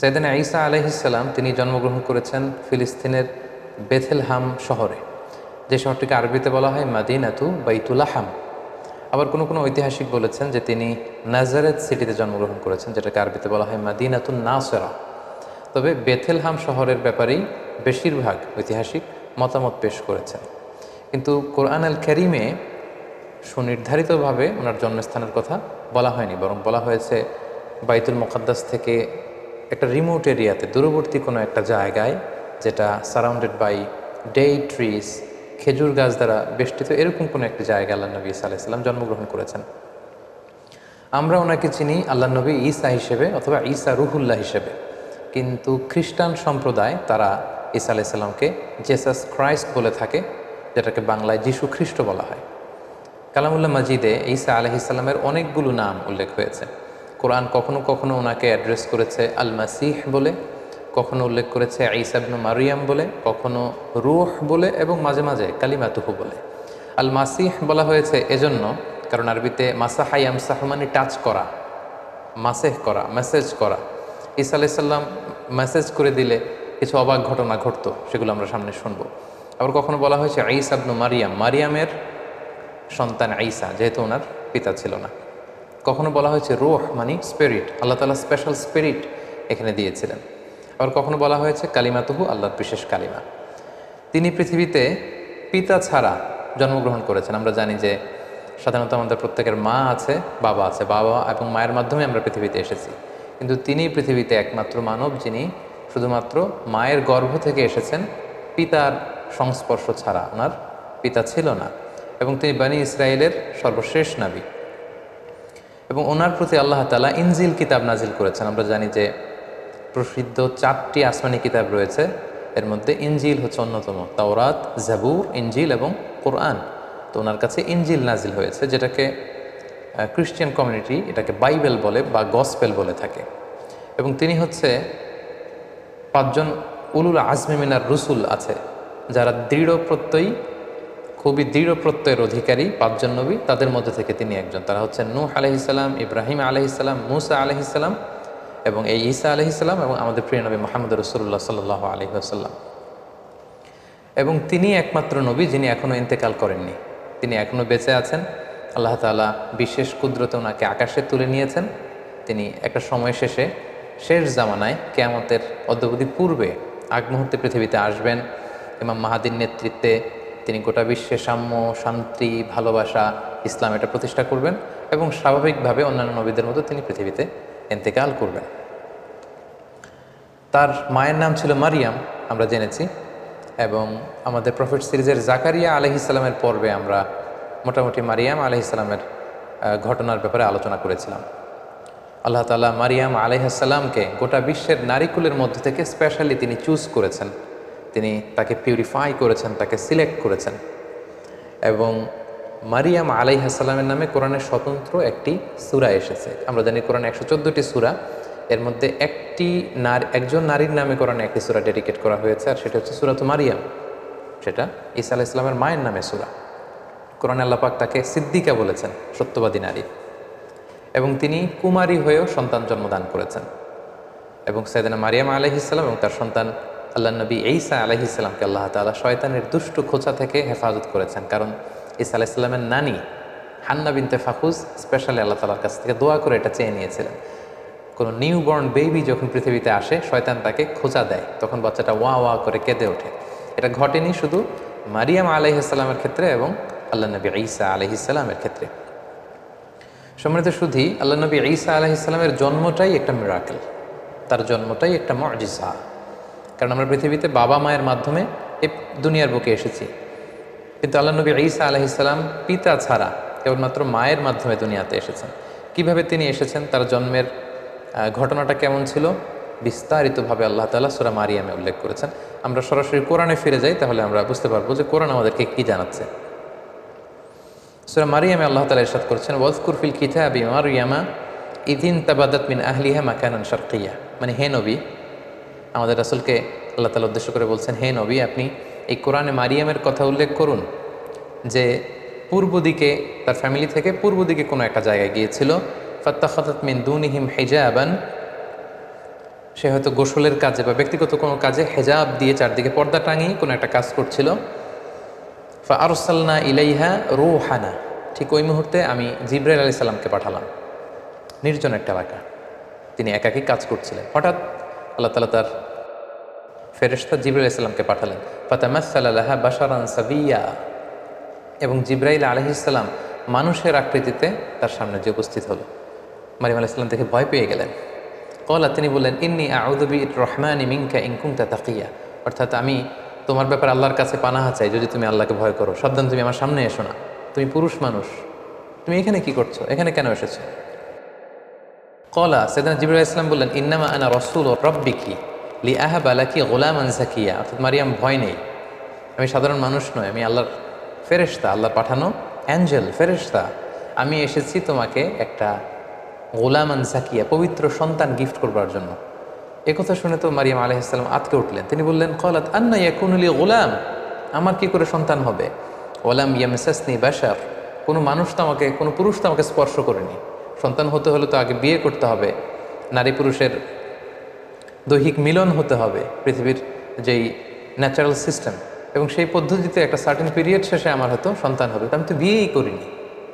সাইয়েদনা ঈসা আলাইহিস সালাম তিনি জন্মগ্রহণ করেছেন ফিলিস্তিনের বেথেলহাম শহরে, যে শহরটিকে আরবিতে বলা হয় মাদিনাতু বাইতুলাহাম। আবার কোনো কোনো ঐতিহাসিক বলেছেন যে তিনি নাজারেত সিটিতে জন্মগ্রহণ করেছেন, যেটাকে আরবিতে বলা হয় মাদিনাতুন নাসেরা। তবে বেথেলহাম শহরের ব্যাপারেই বেশিরভাগ ঐতিহাসিক মতামত পেশ করেছেন। কিন্তু কোরআন আল কারীমে সুনির্ধারিতভাবে ওনার জন্মস্থানের কথা বলা হয়নি, বরং বলা হয়েছে বাইতুল মুকাদ্দাস থেকে একটা রিমোট এরিয়াতে, দূরবর্তী কোনো একটা জায়গায়, যেটা সারাউন্ডেড বাই ডেট ট্রিজ, খেজুর গাছ দ্বারা বেষ্টিত, এরকম কোনো একটি জায়গায় আল্লাহ নবী ঈসা আলাইহিস সালাম জন্মগ্রহণ করেছেন। আমরা ওনাকে চিনি আল্লাহ নবী ঈসা হিসেবে অথবা ঈসা রুহুল্লাহ হিসেবে, কিন্তু খ্রিস্টান সম্প্রদায় তারা ঈসা আলাইহিস সালামকে জেসাস ক্রাইস্ট বলে থাকে, যেটাকে বাংলায় যীশু খ্রিস্ট বলা হয়। কালামুল্লাহ মাজিদে ঈসা আলাইহিস সালামের অনেকগুলো নাম উল্লেখ হয়েছে। কোরআন কখনো কখনো ওনাকে অ্যাড্রেস করেছে আল মাসিহ বলে, কখনো উল্লেখ করেছে ঈসা ইবনে মারিয়াম বলে, কখনো রূহ বলে, এবং মাঝে মাঝে কালিমাতুহু বলে। আল মাসিহ বলা হয়েছে এজন্য কারণ আরবিতে মাসাহা ইয়ামসাহু মানে টাচ করা, মাসেহ করা, মেসেজ করা। ঈসা আলাইহিস সালাম মেসেজ করে দিলে কিছু অবাক ঘটনা ঘটতো, সেগুলো আমরা সামনে শুনবো। আবার কখনো বলা হয়েছে ঈসা ইবনে মারিয়াম, মারিয়ামের সন্তান ঈসা, যেহেতু ওনার পিতা ছিল না। কখনো বলা হয়েছে রূহ মানে স্পিরিট, আল্লাহ তাআলা স্পেশাল স্পিরিট এখানে দিয়েছিলেন। আবার কখনো বলা হয়েছে কালিমাতুহু, আল্লাহর বিশেষ কালিমা। তিনি পৃথিবীতে পিতা ছাড়া জন্মগ্রহণ করেছেন। আমরা জানি যে সাধারণত আমাদের প্রত্যেকের মা আছে, বাবা আছে, বাবা এবং মায়ের মাধ্যমে আমরা পৃথিবীতে এসেছি, কিন্তু তিনি পৃথিবীতে একমাত্র মানব যিনি শুধুমাত্র মায়ের গর্ভ থেকে এসেছেন, পিতার সংস্পর্শ ছাড়া। ওনার পিতা ছিল না, এবং তিনি বনী ইসরায়েলের সর্বশেষ নবী। এবং ওনার প্রতি আল্লাহ তাআলা ইনজিল কিতাব নাজিল করেছেন। আমরা জানি যে প্রসিদ্ধ 4টি আসমানি কিতাব রয়েছে, এর মধ্যে ইনজিল হচ্ছে অন্যতম, তাওরাত, জাবুর, ইনজিল এবং কোরআন। তো ওনার কাছে ইনজিল নাজিল হয়েছে, যেটাকে খ্রিস্টান কমিউনিটি এটাকে বাইবেল বলে বা গসপেল বলে থাকে। এবং তিনি হচ্ছে 5জন উলুল আজমি মিনার রসুল আছে, যারা দৃঢ় প্রত্যয়ী, খুবই দৃঢ় প্রত্যয়ের অধিকারী 5জন নবী, তাদের মধ্যে থেকে তিনি একজন। তারা হচ্ছেন নূহ আলাইহিস সালাম, ইব্রাহিম আলাইহিস সালাম, মূসা আলাইহিস সালাম এবং এই ঈসা আলাইহিস সালাম, এবং আমাদের প্রিয় নবী মুহাম্মদ রাসূলুল্লাহ সাল্লাল্লাহু আলাইহি ওয়াসাল্লাম। এবং তিনি একমাত্র নবী যিনি এখনও ইন্তেকাল করেননি, তিনি এখনও বেঁচে আছেন। আল্লাহ তাআলা বিশেষ কুদরতে ওনাকে আকাশে তুলে নিয়েছেন। তিনি একটা সময় শেষে, শেষ জামানায়, কিয়ামতের অদ্যাবধি পূর্বে, আগ মুহূর্তে পৃথিবীতে আসবেন। ইমাম মাহাদির নেতৃত্বে তিনি গোটা বিশ্বে সাম্য, শান্তি, ভালোবাসা, ইসলাম এটা প্রতিষ্ঠা করবেন, এবং স্বাভাবিকভাবে অন্যান্য নবীদের মতো তিনি পৃথিবীতে ইন্তেকাল করবেন। তার মায়ের নাম ছিল মারিয়াম, আমরা জেনেছি। এবং আমাদের প্রফেট সিরিজের জাকারিয়া আলাইহিস সালামের পর্বে আমরা মোটামুটি মারিয়াম আলাইহিস সালামের ঘটনার ব্যাপারে আলোচনা করেছিলাম। আল্লাহ তাআলা মারিয়াম আলাইহিস সালামকে গোটা বিশ্বের নারীকুলের মধ্য থেকে স্পেশালি তিনি চুজ করেছেন, তিনি তাকে পিউরিফাই করেছেন, তাকে সিলেক্ট করেছেন। এবং মারিয়াম আলাইহিস সালামের নামে কোরআনের স্বতন্ত্র একটি সূরা এসেছে। আমরা জানি কোরআনে 114টি সূরা, এর মধ্যে একজন নারীর নামে কোরআনে একটি সূরা ডেডিকেট করা হয়েছে, আর সেটা হচ্ছে সূরাতুল মারিয়াম, সেটা ঈসা আলাইহিস সালামের মায়ের নামে সূরা। কোরআনে আল্লাহ পাক তাকে সিদ্দিকা বলেছেন, সত্যবাদী নারী। এবং তিনি কুমারী হয়েও সন্তান জন্মদান করেছেন। এবং সাইয়েদনা মারিয়াম আলাইহিস সালাম এবং তার সন্তান আল্লাহ নবী ঈসা আলাইহিস সালামকে আল্লাহ তাআলা শয়তানের দুষ্টু খোঁচা থেকে হেফাজত করেছেন। কারণ ঈসা আলাইহিস সালামের নানি হান্না বিনতে ফাখুজ স্পেশালি আল্লাহ তাআলার কাছ থেকে দোয়া করে এটা চেয়ে নিয়েছিলেন। কোনো নিউবর্ন বেবি যখন পৃথিবীতে আসে, শয়তান তাকে খোঁচা দেয়, তখন বাচ্চাটা ওয়া ওয়া করে কেঁদে ওঠে। এটা ঘটেনি শুধু মারিয়াম আলাইহিস সালামের ক্ষেত্রে এবং আল্লাহ নবী ঈসা আলাইহিস সালামের ক্ষেত্রে। সম্মানিত সুধী, আল্লাহ নবী ঈসা আলাইহিস সালামের জন্মটাই একটা মিরাকেল, তার জন্মটাই একটা মুজিজা। কারণ আমরা পৃথিবীতে বাবা মায়ের মাধ্যমে এই দুনিয়ার বুকে এসেছি, কিন্তু আল্লাহ নবী ঈসা আলাইহিস সালাম পিতা ছাড়া কেবলমাত্র মায়ের মাধ্যমে দুনিয়াতে এসেছেন। কিভাবে তিনি এসেছেন, তার জন্মের ঘটনাটা কেমন ছিল, বিস্তারিতভাবে আল্লাহ তাআলা সূরা মারিয়ামে উল্লেখ করেছেন। আমরা সরাসরি কোরআনে ফিরে যাই, তাহলে আমরা বুঝতে পারবো যে কোরআন আমাদেরকে কি জানাচ্ছে। সূরা মারিয়ামে আল্লাহ তাআলা ইরশাদ করেছেন, ওয়াজকুর ফিল কিতাবি মারইয়ামা ইযিন তাবাদাত মিন আহলিহা মাকানান শারকিয়্যা। মানে হে নবী, আমাদের রাসূলকে আল্লাহ তাআলা উদ্দেশ্য করে বলছেন, হে নবী, আপনি এই কোরআনে মারিয়ামের কথা উল্লেখ করুন, যে পূর্ব দিকে, তার ফ্যামিলি থেকে পূর্ব দিকে কোনো একটা জায়গায় গিয়েছিল। ফাত্তাখাযাত মিন দুনিহিম হিজাবান, সে হয়তো গোসলের কাজে বা ব্যক্তিগত কোনো কাজে হেজাব দিয়ে চারদিকে পর্দা টাঙিয়ে কোনো একটা কাজ করছিল। ফা আরসালনা ইলাইহা রূহানা, ঠিক ওই মুহূর্তে আমি জিবরাইল আলাইহিস সালামকে পাঠালাম। নির্জন একটা এলাকা, তিনি একাকী কাজ করছিলেন। হঠাৎ আল্লাহ তাআলা তার ফেরেশতা জিবরাইল আলাইহিস সালামকে পাঠালেন। ফাতামাসসালা লাহা বাশারান সাবিয়্যা, এবং জিবরাইল আলাইহিস সালাম মানুষের আকৃতিতে তার সামনে যে উপস্থিত হলো। মারিয়াম আলাইহিস সালাম দেখে ভয় পেয়ে গেলেন। কলা, তিনি বললেন, ইন্নী আউযু বির-রহমানি মিনকা ইন কুনতা তাকিয়া, অর্থাৎ আমি তোমার ব্যাপারে আল্লাহর কাছে পানাহা চাই যদি তুমি আল্লাহকে ভয় করো। সাবধান, তুমি আমার সামনে এসো না, তুমি পুরুষ মানুষ, তুমি এখানে কি করছো, এখানে কেন এসেছো? কলা, সাইয়েদনা জিবরাইল আলাইহিস সালাম বললেন, ইন্নামা আনা রাসূলু রাব্বিকি লিআহাবা লাকি গুলামান যাকিয়া, অর্থাৎ মারিয়াম ভয় নেই, আমি সাধারণ মানুষ নই, আমি আল্লাহর ফেরেশতা, আল্লাহর পাঠানো অ্যাঞ্জেল, ফেরেশতা। আমি এসেছি তোমাকে একটা গোলামান জাকিয়া, পবিত্র সন্তান গিফট করবার জন্য। একথা শুনে তো মারিয়াম আলাইহিস সালাম আতকে উঠলেন। তিনি বললেন, ক্বালাত আন্না ইয়াকুনু লি গোলাম, আমার কি করে সন্তান হবে? ওয়ালাম ইয়ামসাসনি বাশার, কোনো মানুষ তো আমাকে, কোনো পুরুষ তো আমাকে স্পর্শ করেনি। সন্তান হতে হলে তো আগে বিয়ে করতে হবে, নারী পুরুষের দৈহিক মিলন হতে হবে, পৃথিবীর যেই ন্যাচারাল সিস্টেম, এবং সেই পদ্ধতিতে একটা সার্টেন পিরিয়ড শেষে আমার হয়তো সন্তান হবে। তো আমি তো বিয়েই করিনি,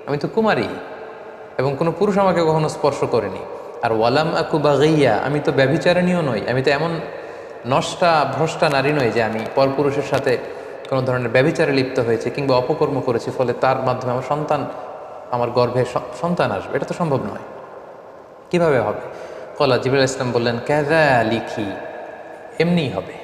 আমি তো কুমারী, এবং কোনো পুরুষ আমাকে কখনো স্পর্শ করেনি। আর ওয়ালাম আকু বাগিয়া, আমি তো ব্যভিচারিণীও নই, আমি তো এমন নষ্টা ভ্রষ্টা নারী নই যে আমি পরপুরুষের সাথে কোনো ধরনের ব্যভিচারে লিপ্ত হয়েছে কিংবা অপকর্ম করেছি, ফলে তার মাধ্যমে আমার সন্তান, আমার গর্ভে সন্তান আসবে, এটা তো সম্ভব নয়। কিভাবে হবে? কলা, জিবরাইল ইসলাম বললেন, কাযালিকি, এমনিই হবে।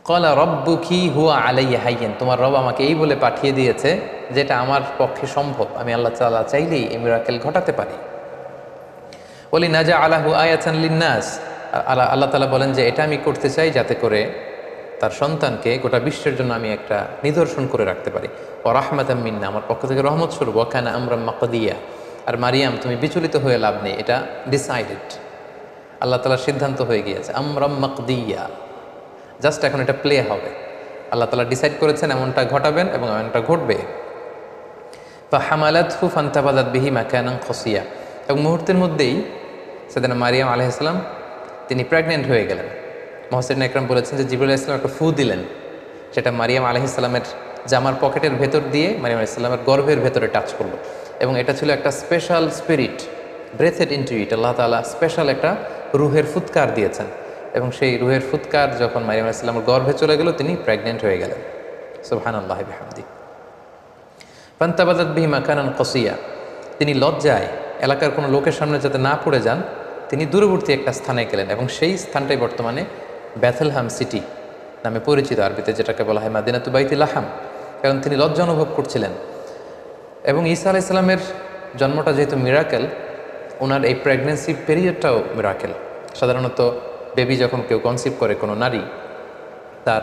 কলা রব্বুকি হুয়া আলাইয়া হাইয়ান, তোমার রব আমাকে এই বলে পাঠিয়ে দিয়েছে যেটা আমার পক্ষে সম্ভব, আমি আল্লাহ তাআলা চাইলেই এই মিরাকেল ঘটাতে পারি। ওলি নাজা আলাহু আয়াতান লিন্নাস, আল্লাহ তাআলা বলেন যে এটা আমি করতে চাই যাতে করে তার সন্তানকে গোটা বিশ্বের জন্য আমি একটা নিদর্শন করে রাখতে পারি। ও রাহমাতাম মিন্না, আমার পক্ষ থেকে রহমত স্বরূপ। ওয়া কানা আমরাম মাকদিয়া, আর মারিয়াম তুমি বিচলিত হয়ে লাভ নেই, এটা ডিসাইডেড, আল্লাহ তাআলার সিদ্ধান্ত হয়ে গিয়েছে। আমরাম মাকদিয়া, জাস্ট এখন এটা প্লে হবে, আল্লাহ তাআলা ডিসাইড করেছেন এমনটা ঘটাবেন এবং এমনটা ঘটবে। ফাহামালাতহু ফান্তাবাযাত বিহি মাকানান কসিয়া, এবং মুহূর্তের মধ্যেই সাইয়েদনা মারিয়াম আলাইহিস সালাম তিনি প্রেগনেন্ট হয়ে গেলেন। মুহাসসিরিন ইকরাম বলেছেন যে জিবরাইল আলাইহিস সালাম একটা ফু দিলেন, সেটা মারিয়াম আলাইহিস সালামের জামার পকেটের ভেতর দিয়ে মারিয়াম আলাইহিস সালামের গর্ভের ভেতরে টাচ করলো, এবং এটা ছিল একটা special spirit, breathed into it, Allah তাআলা স্পেশাল একটা রুহের ফুৎকার দিয়েছেন, এবং সেই রুহের ফুৎকার যখন মারিয়াম আলাইহিস সালামের গর্ভে চলে গেল, তিনি প্রেগনেন্ট হয়ে গেলেন। সুবহানাল্লাহি বিহামদি। ফান্তাবাযাত বিহি মাকানান কসিয়া, তিনি লজ্জায় এলাকার কোনো লোকের সামনে যাতে না পড়ে যান, তিনি দূরবর্তী একটা স্থানে গেলেন, এবং সেই স্থানটাই বর্তমানে বেথলহাম সিটি নামে পরিচিত, আরবিতে যেটাকে বলা হয় মাদিনাতু বাইতুল লাহাম, কারণ তিনি লজ্জা অনুভব করছিলেন। এবং ঈসা আলাইহিস সালামের জন্মটা যেহেতু মিরাকেল, ওনার এই প্রেগনেন্সি পিরিয়ডটাও মিরাকেল। সাধারণত বেবি যখন কেউ কনসিভ করে, কোনো নারী, তার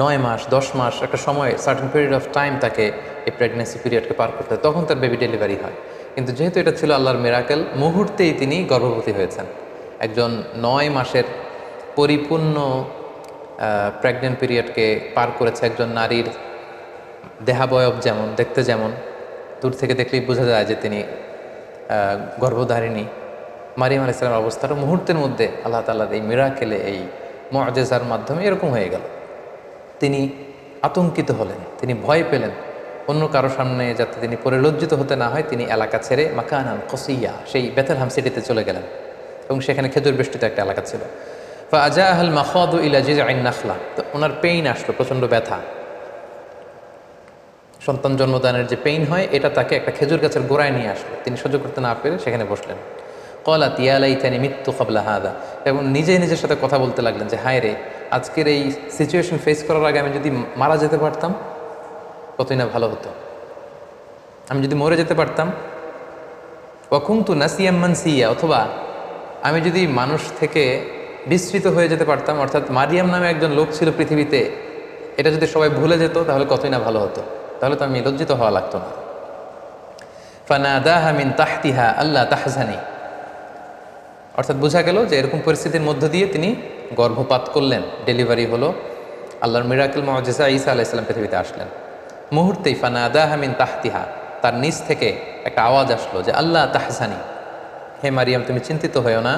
9 মাস 10 মাস একটা সময়, সার্টেন পিরিয়ড অফ টাইম তাকে এই প্রেগনেন্সি পিরিয়ডকে পার করতে হয়, তখন তার বেবি ডেলিভারি হয়। কিন্তু যেহেতু এটা ছিল আল্লাহর মিরাকেল, মুহূর্তেই তিনি গর্ভবতী হয়েছেন। একজন 9 মাসের পরিপূর্ণ প্রেগনেন্ট পিরিয়ডকে পার করেছে একজন নারীর দেহাবয়ব যেমন, দেখতে যেমন, দূর থেকে দেখলেই বোঝা যায় যে তিনি গর্ভধারিণী। মারিয়াম আলাইহিস সালামের অবস্থাটা মুহূর্তের মধ্যে আল্লাহ তাআলার এই মিরাকেলে, এই মুআজিজার মাধ্যমে এরকম হয়ে গেল। তিনি আতঙ্কিত হলেন, তিনি ভয় পেলেন, অন্য কারো সামনে যাতে তিনি পরে লজ্জিত হতে না হয়, তিনি এলাকা ছেড়ে মাকানান কসিয়া, সেই বেথলহাম সিটিতে চলে গেলেন, এবং সেখানে খেজুর বেষ্টিত একটা এলাকা ছিল। ফাজাআহাল মাখাদু ইলা জিযআইন নাখলা, তো ওনার পেইন আসলো, প্রচণ্ড ব্যথা, সন্তান জন্মদানের যে পেইন হয়, এটা তাকে একটা খেজুর গাছের গোড়ায় নিয়ে আসলো। তিনি সহ্য করতে না পেরে সেখানে বসলেন। ক্বালাত ইয়া লাইতানি মিত্তু ক্বাবলা হাযা, এবং নিজের সাথে কথা বলতে লাগলেন যে হায় রে, আজকের এই সিচুয়েশন ফেস করার আগে আমি যদি মারা যেতে পারতাম কতই না ভালো হতো, আমি যদি মরে যেতে পারতাম। ওয়া কুনতু নাসিয়াম মানসিয়া, অথবা আমি যদি মানুষ থেকে বিস্মৃত হয়ে যেতে পারতাম, অর্থাৎ মারিয়াম নামে একজন লোক ছিল পৃথিবীতে, এটা যদি সবাই ভুলে যেত তাহলে কতই না ভালো হতো, তাহলে তো আমি লজ্জিত হওয়া লাগতো না। ফানাদাহা মিন তাহতিহা আল্লা তাহজানি, অর্থাৎ বোঝা গেল যে এরকম পরিস্থিতির মধ্য দিয়ে তিনি গর্ভপাত করলেন, ডেলিভারি হলো, আল্লাহর মিরাকেল মুআজিজা ঈসা আলাইহিস সালাম পৃথিবীতে আসলেন। মুহূর্তেই ফানাদাহা মিন তাহতিহা, তার নিচ থেকে একটা আওয়াজ আসলো যে আল্লাহ তাহজানি, হে মারিয়াম তুমি চিন্তিত হয়েও না।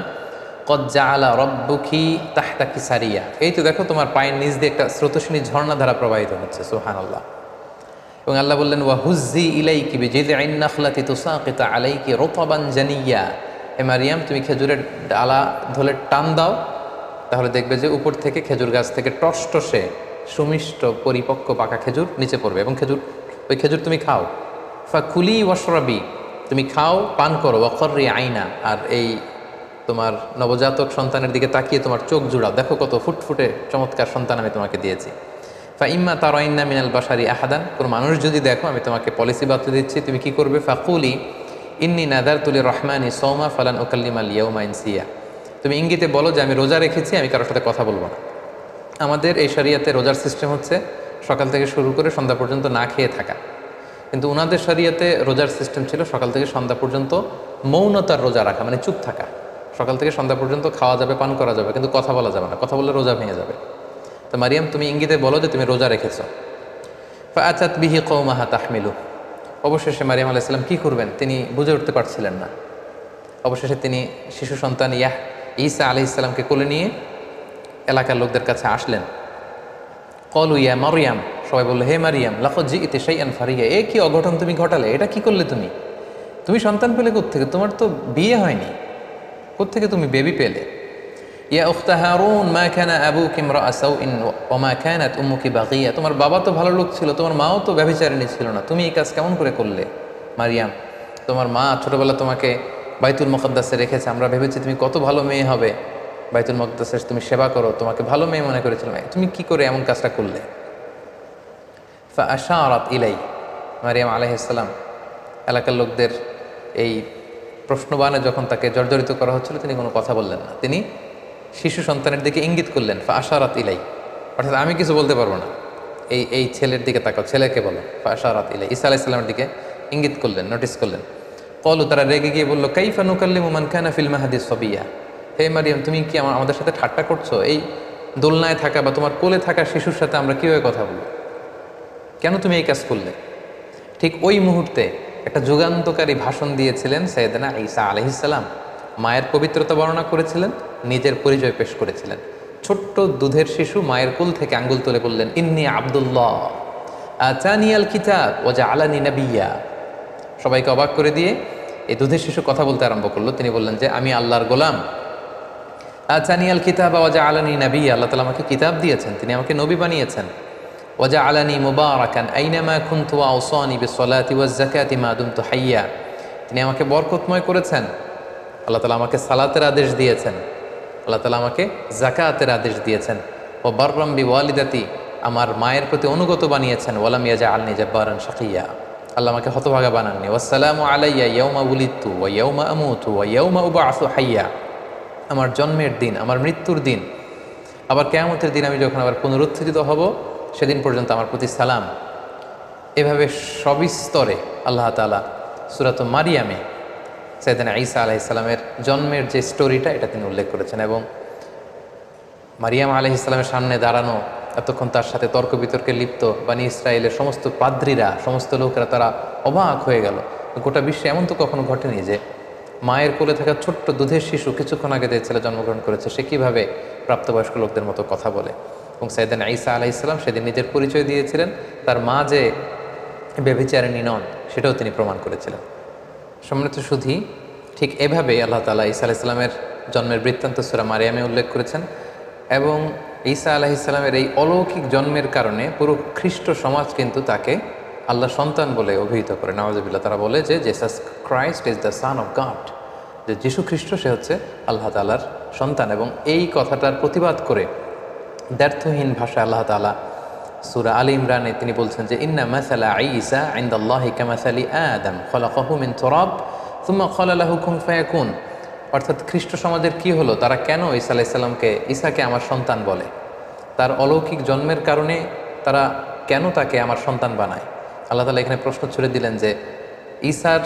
কদ জাআলা রাব্বুকি তাহতাকি সারিয়া, এই তো দেখো তোমার পায়ের নিচ দিয়ে একটা স্রোতস্বিনী ঝর্ণাধারা প্রবাহিত হচ্ছে, সুবহানাল্লাহ। এবং আল্লাহ বললেন ওয়া হুজ্জি ইলাইকি বিজিযইন নাখলাতি তুসাকিতু আলাইকি রুতাবান জানিয়া, হে মারিয়াম তুমি খেজুরের ডালা ধরে টান দাও, তাহলে দেখবে যে উপর থেকে খেজুর গাছ থেকে টসটসে সুমিষ্ট পরিপক্ক পাকা খেজুর নিচে পড়বে, এবং ওই খেজুর তুমি খাও। ফাকুলি ওয়াশরাবি, তুমি খাও পান করো, ওয়াকর্রি আইনা, আর এই তোমার নবজাতক সন্তানের দিকে তাকিয়ে তোমার চোখ জুড়াও, দেখো কত ফুটফুটে চমৎকার সন্তান আমি তোমাকে দিয়েছি। ইম্মা তারাইন্না মিনাল বাশারি আহাদান, কোনো মানুষ যদি দেখো আমি তোমাকে পলিসি বাতলে দিচ্ছি, তুমি কি করবে? ফাকুলি ইন্নি নাযারতু লিররহমানি সাওমা ফালান উকাল্লিমাল ইয়াওমা ইনসিয়া, তুমি ইঙ্গিতে বলো যে আমি রোজা রেখেছি, আমি কারোর সাথে কথা বলবো না। আমাদের এই শরিয়াতে রোজার সিস্টেম হচ্ছে সকাল থেকে শুরু করে সন্ধ্যা পর্যন্ত না খেয়ে থাকা, কিন্তু ওনাদের শরিয়াতে রোজার সিস্টেম ছিল সকাল থেকে সন্ধ্যা পর্যন্ত মৌনতার রোজা রাখা, মানে চুপ থাকা। সকাল থেকে সন্ধ্যা পর্যন্ত খাওয়া যাবে, পান করা যাবে, কিন্তু কথা বলা যাবে না, কথা বললে রোজা ভেঙে যাবে। তো মারিয়াম তুমি ইঙ্গিতে বলো যে তুমি রোজা রেখেছ। ফাআতাত বিহি কওমাহা তাহমিলু, অবশেষে মারিয়াম আলাইহিস সালাম কি করবেন তিনি বুঝে উঠতে পারছিলেন না। অবশেষে তিনি শিশু সন্তান ঈসা আলাইহিস সালামকে কোলে নিয়ে এলাকার লোকদের কাছে আসলেন। ক্বালু ইয়া মারইয়াম, সবাই বলল হে মারিয়াম, লাকাদ জিইতি শাইআন ফারিয়া, এ কি অঘটন তুমি ঘটালে, এটা কি করলে তুমি? তুমি সন্তান পেলে কোত্থেকে? তোমার তো বিয়ে হয়নি, কোত্থেকে তুমি বেবি পেলে? ইয়া উখতা হারুন মা কানা আবুকি ইমরাআ সাউইন ওয়া মা কানাত উম্মুকি বাগিয়া, তোমার বাবা তো ভালো লোক ছিল, তোমার মাও তো ব্যভিচারিণী ছিল না, তুমি এই কাজ কেমন করে করলে? মারিয়াম, তোমার মা ছোটবেলা তোমাকে বাইতুল মুকাদ্দাসে রেখেছে, আমরা ভেবেছি তুমি কত ভালো মেয়ে হবে, বাইতুল মুকাদ্দাসের তুমি সেবা করো, তোমাকে ভালো মেয়ে মনে করেছিলাম, তুমি কি করে এমন কাজটা করলে? ফাআশারাত ইলাই, মারিয়াম আলাইহিস সালাম এলাকার লোকদের এই প্রশ্নবাণে যখন তাকে জর্জরিত করা হচ্ছিল তিনি কোনো কথা বললেন না, তিনি শিশু সন্তানের দিকে ইঙ্গিত করলেন। ফাআশারাত ইলাই, অর্থাৎ আমি কিছু বলতে পারবো না, এই ছেলের দিকে তাকাও, ছেলেকে বলো। ফাআশারাত ইলাই, ঈসা আলাইহিস সালামের দিকে ইঙ্গিত করলেন, নোটিস করলেন। ক্বালু, তারা রেগে গিয়ে বলল কাইফা নুকাল্লিমু মান কানা ফিল মাহদি সাবিয়া, হে মারিয়াম তুমি কি আমাদের সাথে ঠাট্টা করছো? এই দোলনায় থাকা বা তোমার কোলে থাকা শিশুর সাথে আমরা কীভাবে কথা বলবো? কেন তুমি এই কাজ করলে? ঠিক ওই মুহূর্তে একটা যুগান্তকারী ভাষণ দিয়েছিলেন সাইয়েদনা ঈসা আলাইহিস সালাম। মায়ের পবিত্রতা বর্ণনা করেছিলেন, নিজের পরিচয় পেশ করেছিলেন। ছোট্ট দুধের শিশু মায়ের কোল থেকে আঙ্গুল তুলে বললেন ইন্নী আব্দুল্লাহ আতানিয়াল কিতাব ওয়া জাআলানি নাবিয়্যা। সবাইকে অবাক করে দিয়ে এই দুধের শিশু কথা বলতে আরম্ভ করলো। তিনি বললেন যে আমি আল্লাহর গোলাম। আতানিয়াল কিতাব ওয়া জাআলানি নাবিয়্যা, আল্লাহ তাআলা আমাকে কিতাব দিয়েছেন, তিনি আমাকে নবী বানিয়েছেন। ওয়া জাআলানি মুবারাকান আইনামা কুনতু ওয়া আওসানি বিসসালাতি ওয়াজ যাকাতি মা দুমতু হাইয়্যা, তিনি আমাকে বরকতময় করেছেন। আল্লাহ তাআলা আমাকে সালাতের আদেশ দিয়েছেন, আল্লাহ তাআলা আমাকে যাকাতের আদেশ দিয়েছেন। ও বাররাম বিওয়ালিদাতি, আমার মায়ের প্রতি অনুগত বানিয়েছেন। ওয়ালাম ইয়াজআলনি জাব্বারান শাকিয়্যা, আল্লাহ আমাকে হতভাগা বানাননি। ওয়াসসালামু আলাইয়া ইয়াউমা উলিদতু ওয়া ইয়াউমা আমুতু ওয়া ইয়াউমা উবআসু হাইয়্যা, আমার জন্মের দিন, আমার মৃত্যুর দিন, আবার কিয়ামতের দিন আমি যখন আবার পুনরুত্থিত হব সেদিন পর্যন্ত আমার প্রতি সালাম। এভাবে সবিস্তরে আল্লাহ তাআলা সূরাত মারিয়ামে সাইয়েদনা ঈসা আলাইহিস সালামের জন্মের যে স্টোরিটা এটা তিনি উল্লেখ করেছেন। এবং মারিয়াম আলাইহিস সালামের সামনে দাঁড়ানো, এতক্ষণ তার সাথে তর্ক বিতর্কে লিপ্ত বানি ইসরায়েলের সমস্ত পাদ্রীরা, সমস্ত লোকেরা তারা অবাক হয়ে গেল। গোটা বিশ্বে এমন তো কখনো ঘটেনি যে মায়ের কোলে থাকা ছোট্ট দুধের শিশু, কিছুক্ষণ আগে যে ছেলে জন্মগ্রহণ করেছে, সে কীভাবে প্রাপ্তবয়স্ক লোকদের মতো কথা বলে। এবং সাইয়েদনা ঈসা আলাইহিস সালাম সেদিন নিজের পরিচয় দিয়েছিলেন, তার মা যে ব্যভিচারিণী নন সেটাও তিনি প্রমাণ করেছিলেন। সম্মানিত সুধী, ঠিক এভাবে আল্লাহ তাআলা ঈসা আলাইহিস সালামের জন্মের বৃত্তান্ত সূরা মারিয়ামে উল্লেখ করেছেন। এবং ঈসা আলাইহিস সালামের এই অলৌকিক জন্মের কারণে পুরো খ্রিস্ট সমাজ কিন্তু তাকে আল্লাহ সন্তান বলে অভিহিত করে। নাউযুবিল্লাহ, তারা বলে যে Jesus Christ is the son of god, যে যীশু খ্রিস্ট সে হচ্ছে আল্লাহ তাআলার সন্তান। এবং এই কথাটার প্রতিবাদ করে দ্ব্যর্থহীন ভাষায় আল্লাহ তাআলা সূরা আলী ইমরানে তিনি বলছেন যে ইন্না মাসালা ঈসা ইনদাল্লাহি কামাসালি আদম খলাকাহু মিন তুরাব সুম্মা ক্বালা লাহু কুন ফায়াকুন, অর্থাৎ খ্রিস্ট সমাজের কি হলো, তারা কেন ঈসা আলাইহিস সালামকে, ঈসাকে আমার সন্তান বলে? তার অলৌকিক জন্মের কারণে তারা কেন তাকে আমার সন্তান বানায়? আল্লাহ তাআলা এখানে প্রশ্ন ছুড়ে দিলেন যে ঈসার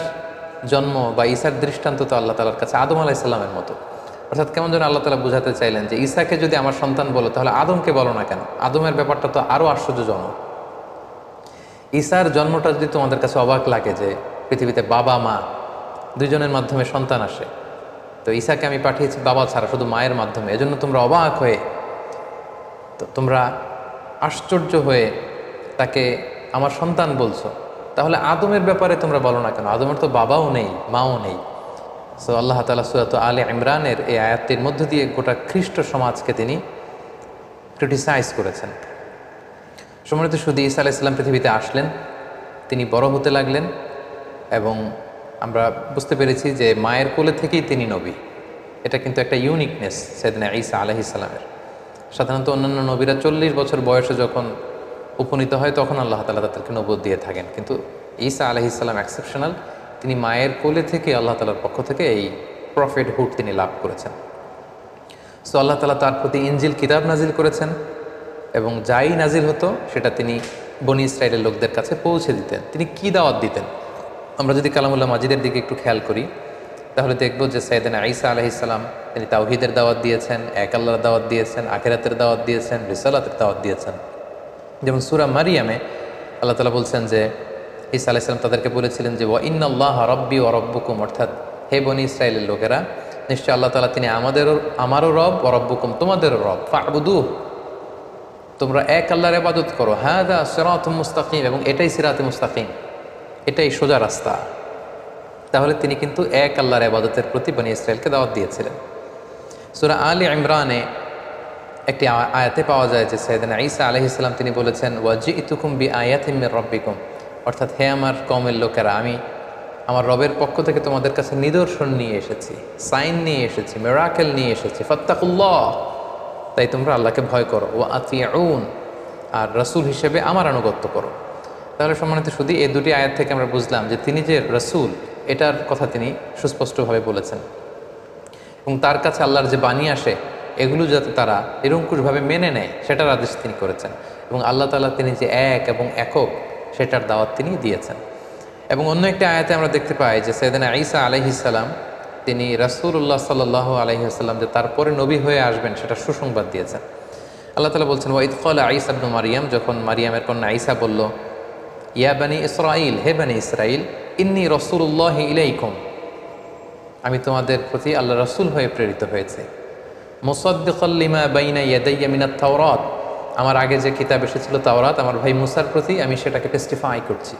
জন্ম বা ঈসার দৃষ্টান্ত তো আল্লাহ তাআলার কাছে আদম আলাইহিস সালামের মতো। অর্থাৎ কেমন যেন আল্লাহ তাআলা বুঝাতে চাইলেন যে ঈসাকে যদি আমার সন্তান বলো তাহলে আদমকে বলো না কেন? আদমের ব্যাপারটা তো আরও আশ্চর্যজনক। ঈসার জন্মটা যদি তোমাদের কাছে অবাক লাগে যে পৃথিবীতে বাবা মা দুইজনের মাধ্যমে সন্তান আসে, তো ঈসাকে আমি পাঠিয়েছি বাবা ছাড়া, শুধু মায়ের মাধ্যমে। এজন্য তোমরা অবাক হয়ে, তো তোমরা আশ্চর্য হয়ে তাকে আমার সন্তান বলছো। তাহলে আদমের ব্যাপারে তোমরা বলো না কেন? আদমের তো বাবাও নেই, মাও নেই। সো আল্লাহ তাআলা সূরা আলে ইমরানের এই আয়াতটির মধ্য দিয়ে গোটা খ্রিস্ট সমাজকে তিনি ক্রিটিসাইজ করেছেন। সম্মানিত শুধু ঈসা আলাইহিস সালাম পৃথিবীতে আসলেন, তিনি বড় হতে লাগলেন, এবং আমরা বুঝতে পেরেছি যে মায়ের কোলে থেকেই তিনি নবী। এটা কিন্তু একটা ইউনিকনেস সাইয়েদনা ঈসা আলাইহিস সালামের। সাধারণত অন্যান্য নবীরা 40 বছর বয়সে যখন উপনীত হয় তখন আল্লাহ তাআলা তাদেরকে নবুয়ত দিয়ে থাকেন, কিন্তু ঈসা আলাইহিস সালাম এক্সেপশনাল। তিনি মায়ের কোলে থেকে আল্লাহ তাআলার পক্ষ থেকে এই প্রফেটহুড তিনি লাভ করেছেন। সো আল্লাহ তাআলা তার প্রতি ইনজিল কিতাব নাজিল করেছেন, এবং যাই নাজিল হতো সেটা তিনি বনি ইসরাইলের লোকদের কাছে পৌঁছে দিতেন। তিনি কি দাওয়াত দিতেন? আমরা যদি কালামুল্লাহ মাজিদের দিকে একটু খেয়াল করি তাহলে দেখব যে সাইয়েদনা ঈসা আলাইহিস সালাম তিনি তাওহীদের দাওয়াত দিয়েছেন, এক আল্লাহর দাওয়াত দিয়েছেন, আখিরাতের দাওয়াত দিয়েছেন, রিসালাতের দাওয়াত দিয়েছেন। যেমন সূরা মারিয়ামে আল্লাহ তাআলা বলছেন যে ঈসা আলাইহিস সালাম তাদেরকে বলেছিলেন যে ওয়া ইন্নাল্লাহা রাব্বি ওয়া রাব্বুকুম, অর্থাৎ হে বনি ইসরাইলের লোকেরা, নিশ্চয় আল্লাহ তাআলা তিনি আমারও রব, ওয়া রাব্বুকুম তোমাদেরও রব, ফা'বুদুহু তোমরা এক আল্লাহর ইবাদত করো, হাযা সিরাতুম মুস্তাকিম, এবং এটাই সিরাতে মুস্তাকিম, এটাই সোজা রাস্তা। তাহলে তিনি কিন্তু এক আল্লাহর ইবাদতের প্রতি বনি ইসরাইলকে দাওয়াত দিয়েছিলেন। সূরা আলে ইমরানে একটি আয়াতে পাওয়া যায় যে সাইয়েদনা ঈসা আলাইহিস সালাম তিনি বলেছেন ওয়াজিতুকুম বিআয়াতিম মির রাব্বিকুম, অর্থাৎ হে আমার কওমের লোকেরা, আমি আমার রবের পক্ষ থেকে তোমাদের কাছে নিদর্শন নিয়ে এসেছি, সাইন নিয়ে এসেছি, মিরাকেল নিয়ে এসেছি। ফাত্তাকুল্লাহ, তাই তোমরা আল্লাহকে ভয় করো। ওয়া আতিউন, আর রাসূল হিসেবে আমার আনুগত্য করো। তাহলে সম্মানিত শুধু এই দুটি আয়াত থেকে আমরা বুঝলাম যে তিনি যে রাসূল এটার কথা তিনি সুস্পষ্টভাবে বলেছেন, এবং তার কাছে আল্লাহর যে বাণী আসে এগুলো যাতে তারা নিরঙ্কুশভাবে মেনে নেয় সেটার আদেশ তিনি করেছেন, এবং আল্লাহ তাআলা তিনি যে এক এবং একক সেটার দাওয়াত তিনি দিয়েছেন। এবং অন্য একটা আয়াতে আমরা দেখতে পাই যে সাইয়েদনা ঈসা আলাইহিস সালাম তিনি রাসূলুল্লাহ সাল্লাল্লাহু আলাইহি ওয়াসাল্লাম যে তারপরে নবী হয়ে আসবেন সেটা সুসংবাদ দিয়েছেন। আল্লাহ তাআলা বলছেন ওয়া ইয ক্বালা ঈসা ইবনু মারইয়াম, যখন মারিয়ামের কন্যা ঈসা বলল ইয়া বানি ইসরাঈল, হে বানি ইসরাঈল, ইন্নী রাসূলুল্লাহি ইলাইকুম, আমি তোমাদের প্রতি আল্লাহ রাসূল হয়ে প্রেরিত হয়েছি। মুসাদ্দিকাল লিমা বাইনা ইয়াদাইয়া মিনাত তাওরাত, আমার আগে যে কিতাব এসেছিল তাওরাত, আমার ভাই মুসার প্রতি আমি সেটাকে টেস্টিফাই করছি,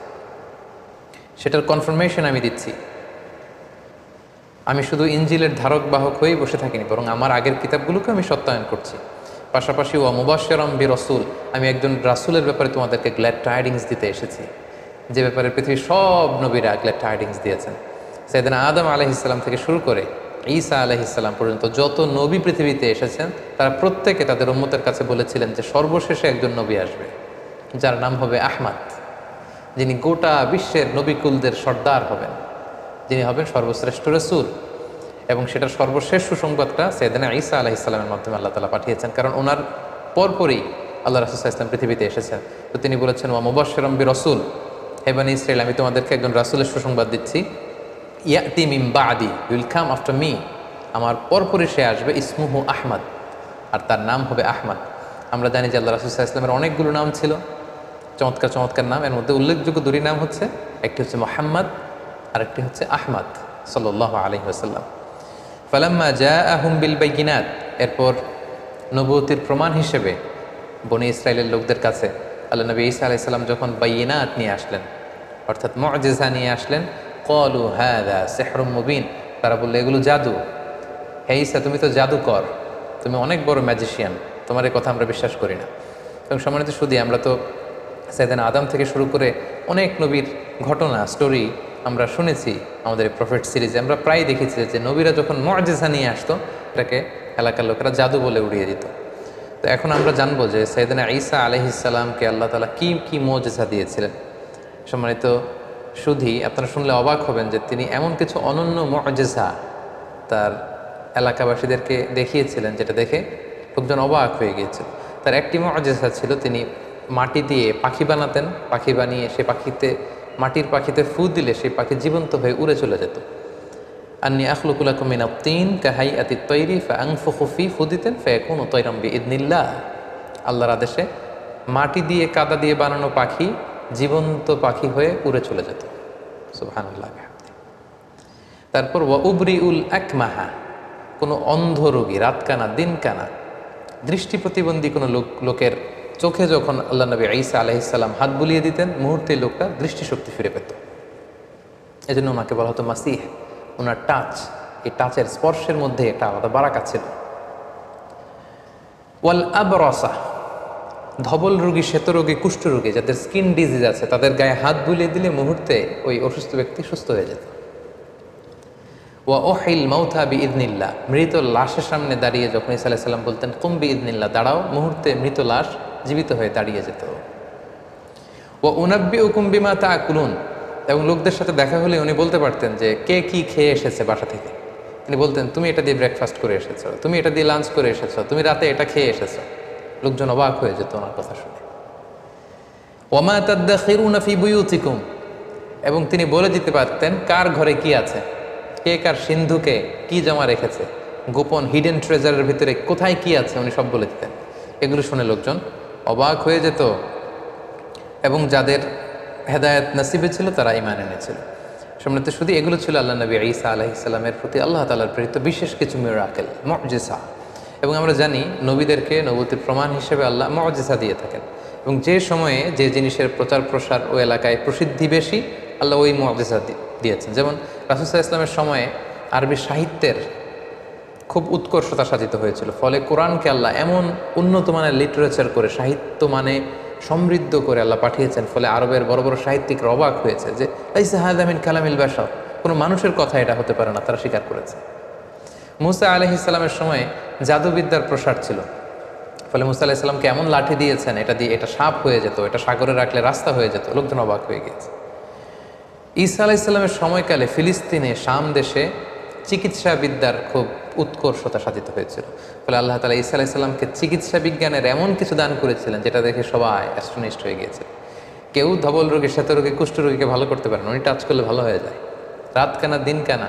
সেটার কনফার্মেশন আমি দিচ্ছি। আমি শুধু ইনজিলের ধারক বাহক হয়েই বসে থাকিনি, বরং আমার আগের কিতাবগুলোকে আমি সত্যায়ন করছি। পাশাপাশি ওয়া মুবাশশিরাম বিরাসূল, আমি একজন রাসূলের ব্যাপারে তোমাদেরকে গ্ল্যাড টাইডিংস দিতে এসেছি, যে ব্যাপারে পৃথিবীর সব নবীরা গ্ল্যাড টাইডিংস দিয়েছেন। সাইয়েদনা আদম আলাইহিস সালাম থেকে শুরু করে ঈসা আলাইহিস সালাম পর্যন্ত যত নবী পৃথিবীতে এসেছেন তারা প্রত্যেকে তাদের উম্মতের কাছে বলেছিলেন যে সর্বশেষে একজন নবী আসবে যার নাম হবে আহমদ, যিনি গোটা বিশ্বের নবীকুলদের সর্দার হবেন, যিনি হবেন সর্বশ্রেষ্ঠ রাসূল। এবং সেটার সর্বশেষ সুসংবাদটা সাইয়েদনা ঈসা আলাইহিস সালামের মাধ্যমে আল্লাহ তাআলা পাঠিয়েছেন, কারণ ওনার পরপরই আল্লাহ রাসূল সাল্লাল্লাহু আলাইহি ওয়াসাল্লাম পৃথিবীতে এসেছেন। তো তিনি বলেছেন ওয়া মুবাশশিরাম বিরাসূল, হে বনী ইসরাঈল, আমি তোমাদেরকে একজন রাসূলের সুসংবাদ দিচ্ছি। ইয়াতি মিন বাদি, উইল কাম আফটার মি, আমার পরপরই সে আসবে, ইসমুহু আহমদ, আর তার নাম হবে আহমদ। আমরা জানি যে আল্লাহ রাসূল সাল্লাল্লাহু আলাইহি ওয়াসাল্লামের অনেকগুলো নাম ছিল, চমৎকার চমৎকার নাম। এর মধ্যে উল্লেখযোগ্য দুটি নাম হচ্ছে, একটি হচ্ছে মুহাম্মদ, আরেকটি হচ্ছে আহমদ সাল্লাল্লাহু আলাইহি ওয়াসাল্লাম। ফালাম্মা জাআহুম বিল বাইয়িনাত, এরপর নবুয়তির প্রমাণ হিসেবে বনী ইসরাইলের লোকদের কাছে আল্লাহ নবী ঈসা আলাইহিস সালাম যখন বাইয়িনাত নিয়ে আসলেন, অর্থাৎ মুআজিজা নিয়ে আসলেন, ক্বালু হাযা সিহরুম মুবিন, তারা বলল এগুলো জাদু। হে ঈসা, তুমি তো জাদুকর, তুমি অনেক বড় ম্যাজিশিয়ান, তোমার এই কথা আমরা বিশ্বাস করি না। এবং সম্মানিত শুধু আমরা তো সাইয়েদনা আদম থেকে শুরু করে অনেক নবীর ঘটনা, স্টোরি আমরা শুনেছি আমাদের এই প্রফেট সিরিজে। আমরা প্রায় দেখেছি যে নবীরা যখন মুআজিজা নিয়ে আসতো এটাকে এলাকার লোকেরা জাদু বলে উড়িয়ে দিত। তো এখন আমরা জানবো যে সাইয়েদনা ঈসা আলাইহিস সালামকে আল্লাহ তাআলা কি কি মুআজিজা দিয়েছিলেন। সম্মানিত শুধু আপনারা শুনলে অবাক হবেন যে তিনি এমন কিছু অনন্য মুআজিজা তার এলাকাবাসীদেরকে দেখিয়েছিলেন যেটা দেখে লোকজন অবাক হয়ে গিয়েছিল। তার একটি মুআজিজা ছিল, তিনি মাটি দিয়ে পাখি বানাতেন, পাখি বানিয়ে সে পাখিতে, মাটির পাখিতে ফু দিলে সেই পাখি জীবন্ত হয়ে উড়ে চলে যেত। আন্নী আখলুকু লাকুম মিনাত তিন কাহাইয়াতিত তৈরি ফাআনফুখু ফি, ফু দিতেন ফায়াকুনু তায়রাম বিইذনিল্লাহ, আল্লাহর আদেশে মাটি দিয়ে কাদা দিয়ে বানানো পাখি জীবন্ত পাখি হয়ে উড়ে চলে যেত। সুবহানাল্লাহ। তারপর ওয়া উবরিউল আকমাহা, কোনো অন্ধ রোগী, রাতকানা দিনকানা দৃষ্টি প্রতিবন্ধী কোনো লোকের চোখে যখন আল্লাহ নবী ঈসা আলাইহিসসালাম হাত বুলিয়ে দিতেন, মুহূর্তে লোকটা দৃষ্টিশক্তি ফিরে পেত। এই জন্য ওনাকে বলা হতো মাসিহ। ওনার টাচ, এই টাচের স্পর্শের মধ্যে একটা আলাদা বারাকা ছিল। ওয়াল আবরাসা, ধবল রোগী, শ্বেত রোগী, কুষ্ঠ রোগী, যাদের স্কিন ডিজিজ আছে, তাদের গায়ে হাত বুলিয়ে দিলে মুহূর্তে ওই অসুস্থ ব্যক্তি সুস্থ হয়ে যেত। ওয়া ওহিল মাউথা বি ইদনিল্লাহ, মৃত লাশের সামনে দাঁড়িয়ে যখন ঈসা আলাইহিস সালাম বলতেন কুম বি ইদনিল্লাহ, দাঁড়াও, মুহূর্তে মৃত লাশ জীবিত হয়ে দাঁড়িয়ে যেত। ওয়া উনাব্বিউকুম বিমা তাআকুলুন, এবং লোকদের সাথে দেখা হলে উনি বলতে পারতেন যে কে কি খেয়ে এসেছে বাসা থেকে। তিনি বলতেন তুমি এটা দিয়ে ব্রেকফাস্ট করে এসেছো, তুমি এটা দিয়ে লাঞ্চ করে এসেছো, তুমি রাতে এটা খেয়ে এসেছো। লোকজন অবাক হয়ে যেত ওনার কথা শুনে। ওয়ামা তাদাখিরুনা ফি বুয়ুতিকুম, এবং তিনি বলে দিতে পারতেন কার ঘরে কি আছে, কে কার সিন্ধুকে কি জমা রেখেছে, গোপন হিডেন ট্রেজারের ভিতরে কোথায় কি আছে, উনি সব বলে দিতেন। এগুলো শুনে লোকজন অবাক হয়ে যেত, এবং যাদের হেদায়েত নসিবে ছিল তারা ঈমান এনেছিল। সম্মানিত শুধু এগুলো ছিল আল্লাহ নবী ঈসা আলাইহিস সালামের প্রতি আল্লাহ তাআলার প্রেরিত বিশেষ কিছু মিরাকেল, মুজিজা। এবং আমরা জানি নবীদেরকে নবুতির প্রমাণ হিসেবে আল্লাহ মুজিজা দিয়ে থাকেন, এবং যে সময়ে যে জিনিসের প্রচার প্রসার ও এলাকায় প্রসিদ্ধি বেশি, আল্লাহ ওই মুজিজা দিয়েছেন। যেমন রাসূল সাল্লাল্লাহু আলাইহি ওয়াসাল্লামের সময়ে আরবি সাহিত্যের খুব উৎকর্ষতা সাধিত হয়েছিল, ফলে কোরআনকে আল্লাহ এমন উন্নত মানের লিটারেচার করে, সাহিত্য মানে সমৃদ্ধ করে আল্লাহ পাঠিয়েছেন, ফলে আরবের বড় বড় সাহিত্যিকরা অবাক হয়েছে যে লাইসা হাযা মিন কালামিল বাশার, কোনো মানুষের কথা এটা হতে পারে না, তারা স্বীকার করেছে। মুসা আলাইহিস সালামের সময় জাদুবিদ্যার প্রসার ছিল, ফলে মুসা আলাইহিস সালামকে এমন লাঠি দিয়েছেন, এটা দিয়ে এটা সাপ হয়ে যেত, এটা সাগরে রাখলে রাস্তা হয়ে যেত। লোকজন অবাক হয়ে গিয়েছে। ঈসা আলাইহিস সালামের সময়কালে ফিলিস্তিনে, শাম দেশে চিকিৎসা বিদ্যার খুব উৎকর্ষতা সাধিত হয়েছিল, ফলে আল্লাহ তাআলা ঈসা আলাইহিস সালামকে চিকিৎসা বিজ্ঞানের এমন কিছু দান করেছিলেন যেটা দেখে সবাই অ্যাস্টনিশড হয়ে গিয়েছে। কেউ ধবল রোগী, শ্বেত রোগী, কুষ্ঠ রোগীকে ভালো করতে পারেন, উনি টাচ করলে ভালো হয়ে যায়। রাতকানা দিনকানা,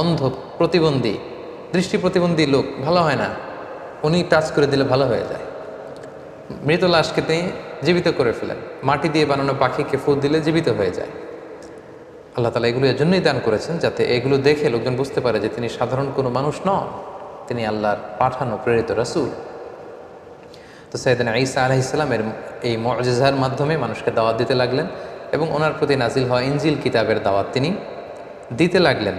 অন্ধ, প্রতিবন্ধী, দৃষ্টি প্রতিবন্ধী লোক ভালো হয় না, উনি টাচ করে দিলে ভালো হয়ে যায়। মৃত লাশকে তিনি জীবিত করে ফেলেন, মাটি দিয়ে বানানো পাখিকে ফু দিলে জীবিত হয়ে যায়। আল্লাহ তাআলা এগুলো এর জন্যই দান করেছেন, যাতে এগুলো দেখে লোকজন বুঝতে পারে যে তিনি সাধারণ কোনো মানুষ নন, তিনি আল্লাহর পাঠানো প্রেরিত রাসূল। তো সাইয়েদনা ঈসা আলাইহিস সালামের এই মুজিজার মাধ্যমে মানুষকে দাওয়াত দিতে লাগলেন, এবং ওনার প্রতি নাজিল হওয়া ইনজিল কিতাবের দাওয়াত তিনি দিতে লাগলেন।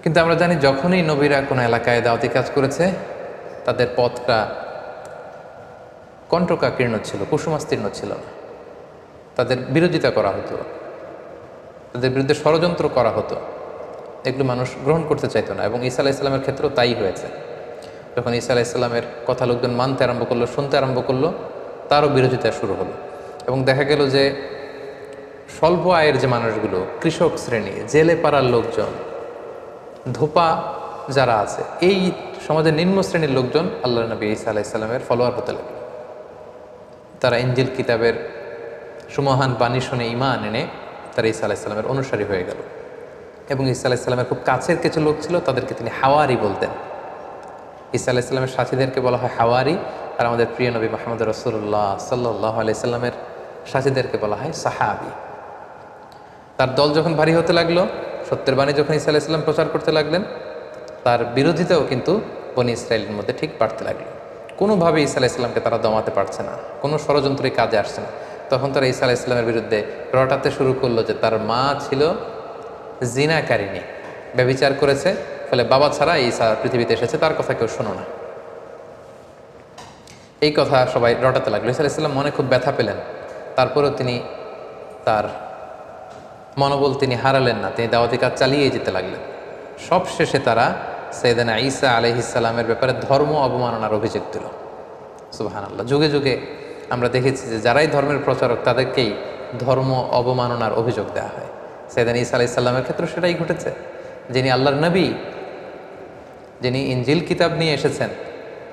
কিন্তু আমরা জানি যখনই নবীরা কোনো এলাকায় দাওয়াতি কাজ করেছে, তাদের পথটা কণ্টকাকীর্ণ ছিল, কুসুমাস্তীর্ণ ছিল না। তাদের বিরোধিতা করা হতো, তাদের বিরুদ্ধে ষড়যন্ত্র করা হতো, এগুলো মানুষ গ্রহণ করতে চাইতো না। এবং ঈসা আলাইহিস সালামের ক্ষেত্রেও তাই হয়েছে। যখন ঈসা আলাইহিস সালামের কথা লোকজন মানতে আরম্ভ করলো, শুনতে আরম্ভ করলো, তারও বিরোধিতা শুরু হলো। এবং দেখা গেল যে স্বল্প আয়ের যে মানুষগুলো, কৃষক শ্রেণী, জেলে পাড়ার লোকজন, ধোপা যারা আছে, এই সমাজের নিম্ন শ্রেণীর লোকজন আল্লাহ নবী ঈসা আলাইহিস সালামের ফলোয়ার হতে লাগলো। তারা ইনজিল কিতাবের সুমহান বাণী শুনে ঈমান এনে তারা ঈসা আলাইহিস সালামের অনুসারী হয়ে গেল। এবং ঈসা আলাইহিস সালামের খুব কাছের কিছু লোক ছিল, তাদেরকে তিনি হাওয়ারি বলতেন। ঈসা আলাইহিস সালামের সাথীদেরকে বলা হয় হাওয়ারি, আর আমাদের প্রিয় নবী মুহাম্মদ রাসূলুল্লাহ সাল্লাল্লাহু আলাইহি সাল্লামের সাথীদেরকে বলা হয় সাহাবী। তার দল যখন ভারী হতে লাগলো, সত্যের বাণী যখন ঈসা আলাইহিস সালাম প্রচার করতে লাগলেন, তার বিরোধিতাও কিন্তু বনী ইসরায়েলের মধ্যে ঠিক বাড়তে লাগলো। কোনোভাবে ঈসা আলাইহিস সালামকে তারা দমাতে পারছে না, কোনো ষড়যন্ত্রই কাজে আসছে না। তখন তারা ঈসা আলাইহিস সালামের বিরুদ্ধে রটাতে শুরু করলো যে তার মা ছিল জিনাকারিনী, ব্যভিচার করেছে, ফলে বাবা ছাড়া ঈসা পৃথিবীতে এসেছে, তার কথা কেউ শোনো না। এই কথা সবাই রটাতে লাগলো। ঈসা আলাইহিস সালাম মনে খুব ব্যথা পেলেন, তারপরেও তিনি তার মনোবল তিনি হারালেন না, তিনি দাওয়াতি কাজ চালিয়ে যেতে লাগলেন। সব শেষে তারা সাইয়েদনা ঈসা আলাইহিস সালামের ব্যাপারে ধর্ম অবমাননার অভিযোগ দিল। সুবহানাল্লাহ। যুগে যুগে আমরা দেখেছি যে যারাই ধর্মের প্রচারক, তাদেরকেই ধর্ম অবমাননার অভিযোগ দেওয়া হয়। সাইয়েদনা ঈসা আলাইহিস সালামের ক্ষেত্রে সেটাই ঘটেছে। যিনি আল্লাহর নবী, যিনি ইনজিল কিতাব নিয়ে এসেছেন,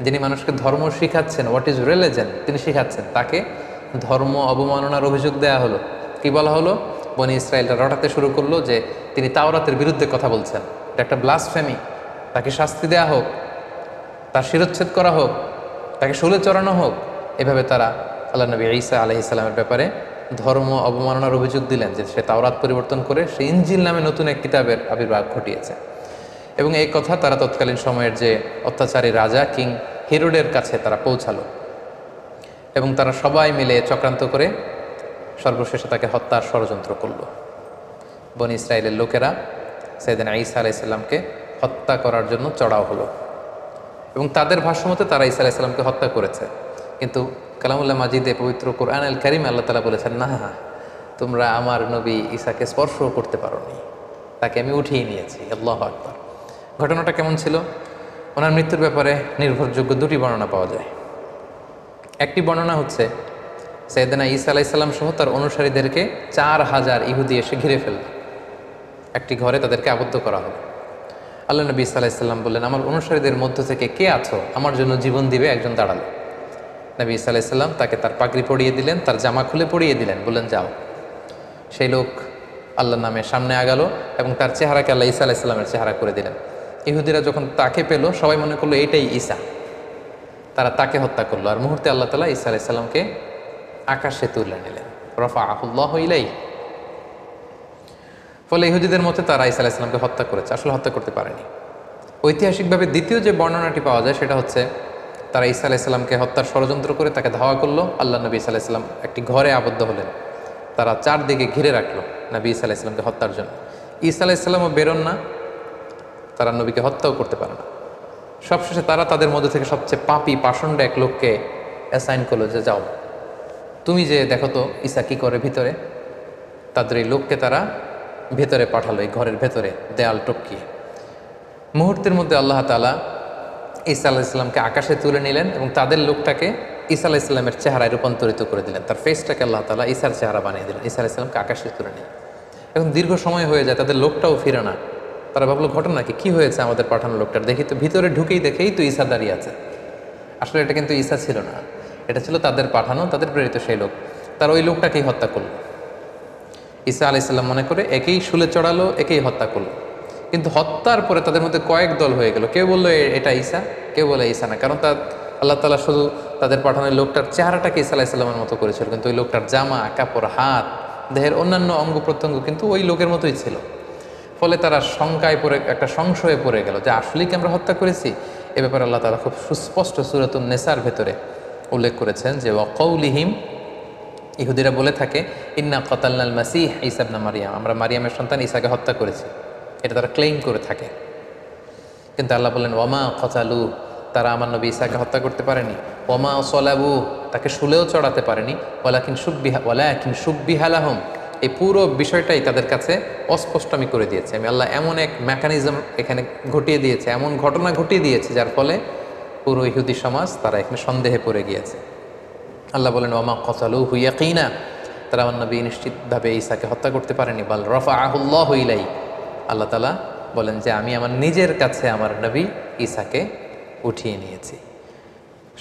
যিনি মানুষকে ধর্ম শিখাচ্ছেন, হোয়াট ইজ রিলিজন, তিনি শিখাচ্ছেন, তাকে ধর্ম অবমাননার অভিযোগ দেওয়া হলো। কি বলা হলো? বনী ইসরায়েলরা রটাতে শুরু করলো যে তিনি তাওরাতের বিরুদ্ধে কথা বলছেন, এটা একটা ব্লাসফেমি, তাকে শাস্তি দেওয়া হোক, তার শিরচ্ছেদ করা হোক, তাকে শুলে চড়ানো হোক। এভাবে তারা আল্লাহ নবী ঈসা আলাইহিস সালামের ব্যাপারে ধর্ম অবমাননার অভিযোগ দিলেন যে সে তাওরাত পরিবর্তন করে সে ইনজিল নামে নতুন এক কিতাবের আবির্ভাব ঘটিয়েছে। এবং এই কথা তারা তৎকালীন সময়ের যে অত্যাচারী রাজা কিং হিরোডের কাছে তারা পৌঁছালো এবং তারা সবাই মিলে চক্রান্ত করে সর্বশেষে তাকে হত্যার ষড়যন্ত্র করল। বনী ইসরায়েলের লোকেরা সাইয়েদনা ঈসা আলাইহিসসালামকে হত্যা করার জন্য চড়াও হলো এবং তাদের ভাষ্যমতে তারা ঈসা আলাইহিসসালামকে হত্যা করেছে। কিন্তু কালামুল্লাহ মাজিদে পবিত্র কোরআন আল কারিম আল্লাহ তাআলা বলেছেন, না, তোমরা আমার নবী ঈসাকে স্পর্শও করতে পারোনি, তাকে আমি উঠিয়ে নিয়েছি। আল্লাহু আকবার। ঘটনাটা কেমন ছিল? ওনার মৃত্যুর ব্যাপারে নির্ভরযোগ্য দুটি বর্ণনা পাওয়া যায়। একটি বর্ণনা হচ্ছে সাইয়েদনা ঈসা আলাইহিসসালাম সহ তার অনুসারীদেরকে 4000 ইহুদি এসে ঘিরে ফেলল, একটি ঘরে তাদেরকে আবদ্ধ করা হলো। আল্লাহ নবী ঈসা আলাইহিসসালাম বললেন, আমার অনুসারীদের মধ্য থেকে কে আছো আমার জন্য জীবন দিবে? একজন দাঁড়ালো। নবী ঈসা আলাইহিসসালাম তাকে তার পাগড়ি পরিয়ে দিলেন, তার জামা খুলে পরিয়ে দিলেন, বললেন যাও। সেই লোক আল্লাহর নামে সামনে আগালো এবং তার চেহারাকে আল্লাহ ঈসা আলাইহিসসালামের চেহারা করে দিলেন। ইহুদিরা যখন তাকে পেল সবাই মনে করলো এইটাই ঈসা, তারা তাকে হত্যা করলো। আর মুহূর্তে আল্লাহ তাআলা ঈসা আলাইহিসসালামকে আকাশে তুলে নিলেন, রাফাআহুল্লাহু ইলাইহি। ফলে ইহুদিদের মতে তারা ঈসা আলাইহিসসালামকে হত্যা করেছে, আসলে হত্যা করতে পারেনি। ঐতিহাসিকভাবে দ্বিতীয় যে বর্ণনাটি পাওয়া যায় সেটা হচ্ছে তারা ঈসা আলাইহিসসালামকে হত্যার ষড়যন্ত্র করে তাকে ধাওয়া করলো। আল্লাহ নবী ঈসা আলাইহিসসালাম একটি ঘরে আবদ্ধ হলেন, তারা চারদিকে ঘিরে রাখলো নবী ঈসা আলাইহিসসালামকে হত্যার জন্য। ঈসা আলাইহিসসালামও বেরোন না, তারা নবীকে হত্যাও করতে পারে না। সবশেষে তারা তাদের মধ্যে থেকে সবচেয়ে পাপী পাষণ্ড এক লোককে অ্যাসাইন করলো যে যাও তুমি যে দেখো তো ঈসা কী করে ভিতরে। তাদের এই লোককে তারা ভেতরে পাঠালো, এই ঘরের ভেতরে দেয়াল টপকিয়ে। মুহূর্তের মধ্যে আল্লাহ তাআলা ঈসা আলাইহিসসালামকে আকাশে তুলে নিলেন এবং তাদের লোকটাকে ঈসা আলাইহিসসালামের চেহারায় রূপান্তরিত করে দিলেন, তার ফেসটাকে আল্লাহ তাআলা ঈসার চেহারা বানিয়ে দিলেন। ঈসা আলাইহিসসালামকে আকাশে তুলে নিলেন। এখন দীর্ঘ সময় হয়ে যায়, তাদের লোকটাও ফিরে না। তারা ভাবলো ঘটনা কি হয়েছে আমাদের পাঠানো লোকটার? দেখি তো ভিতরে ঢুকেই দেখেই তো ঈসা দাঁড়িয়ে আছে। আসলে এটা কিন্তু ঈসা ছিল না, এটা ছিল তাদের পাঠানো, তাদের প্রেরিত সেই লোক। তার ওই লোকটাকেই হত্যা করলো। ঈসা আলাইহিসসালাম মনে করে একেই শুলে চড়ালো, একেই হত্যা করলো। কিন্তু হত্যার পরে তাদের মধ্যে কয়েক দল হয়ে গেল, কেউ বললো এটা ঈসা, কেউ বলে ঈসা না। কারণ তার আল্লাহ তাআলা শুধু তাদের পাঠানো লোকটার চেহারাটাকে ঈসা আলাইহিসসালামের মতো করেছিল, কিন্তু ওই লোকটার জামা কাপড়, হাত, দেহের অন্যান্য অঙ্গ প্রত্যঙ্গ কিন্তু ওই লোকের মতোই ছিল। ফলে তারা শঙ্কায় পড়ে, একটা সংশয়ে পড়ে গেল যে আসলেই কি আমরা হত্যা করেছি। এ ব্যাপারে আল্লাহ তাআলা খুব সুস্পষ্ট সূরাতুন নিসার ভেতরে উল্লেখ করেছেন যে ওয়াকাউলিহিম, ইহুদিরা বলে থাকে ইন্না কাতালনাল মাসীহ ঈসা ইবনে মারইয়াম, আমরা মারিয়ামের সন্তান ঈসাকে হত্যা করেছি, এটা তারা ক্লেইম করে থাকে। কিন্তু আল্লাহ বললেন ওয়ামা কাতালু, তারা আমার নবী ঈসাকে হত্যা করতে পারেনি। ওয়ামা সলাবু, তাকে শুলেও চড়াতে পারেনি। ওয়ালাকিন শুব্বিহা লাহুম, এই পুরো বিষয়টাই তাদের কাছে অস্পষ্ট আমি করে দিয়েছি। আমি আল্লাহ এমন এক মেকানিজম এখানে ঘটিয়ে দিয়েছে, এমন ঘটনা ঘটিয়ে দিয়েছে যার ফলে পুরো ইহুদি সমাজ তারা এখানে সন্দেহে পড়ে গিয়েছে। আল্লাহ বলেন ওয়ামা কাতালুহু ইয়াকিনা, তারা আমার নবী নিশ্চিতভাবে ঈসাকে হত্যা করতে পারেনি। বাল রাফাআহুল্লাহু ইলাইহি, আল্লাহ তাআলা বলেন যে আমি আমার নিজের কাছে আমার নবী ঈসাকে উঠিয়ে নিয়েছি।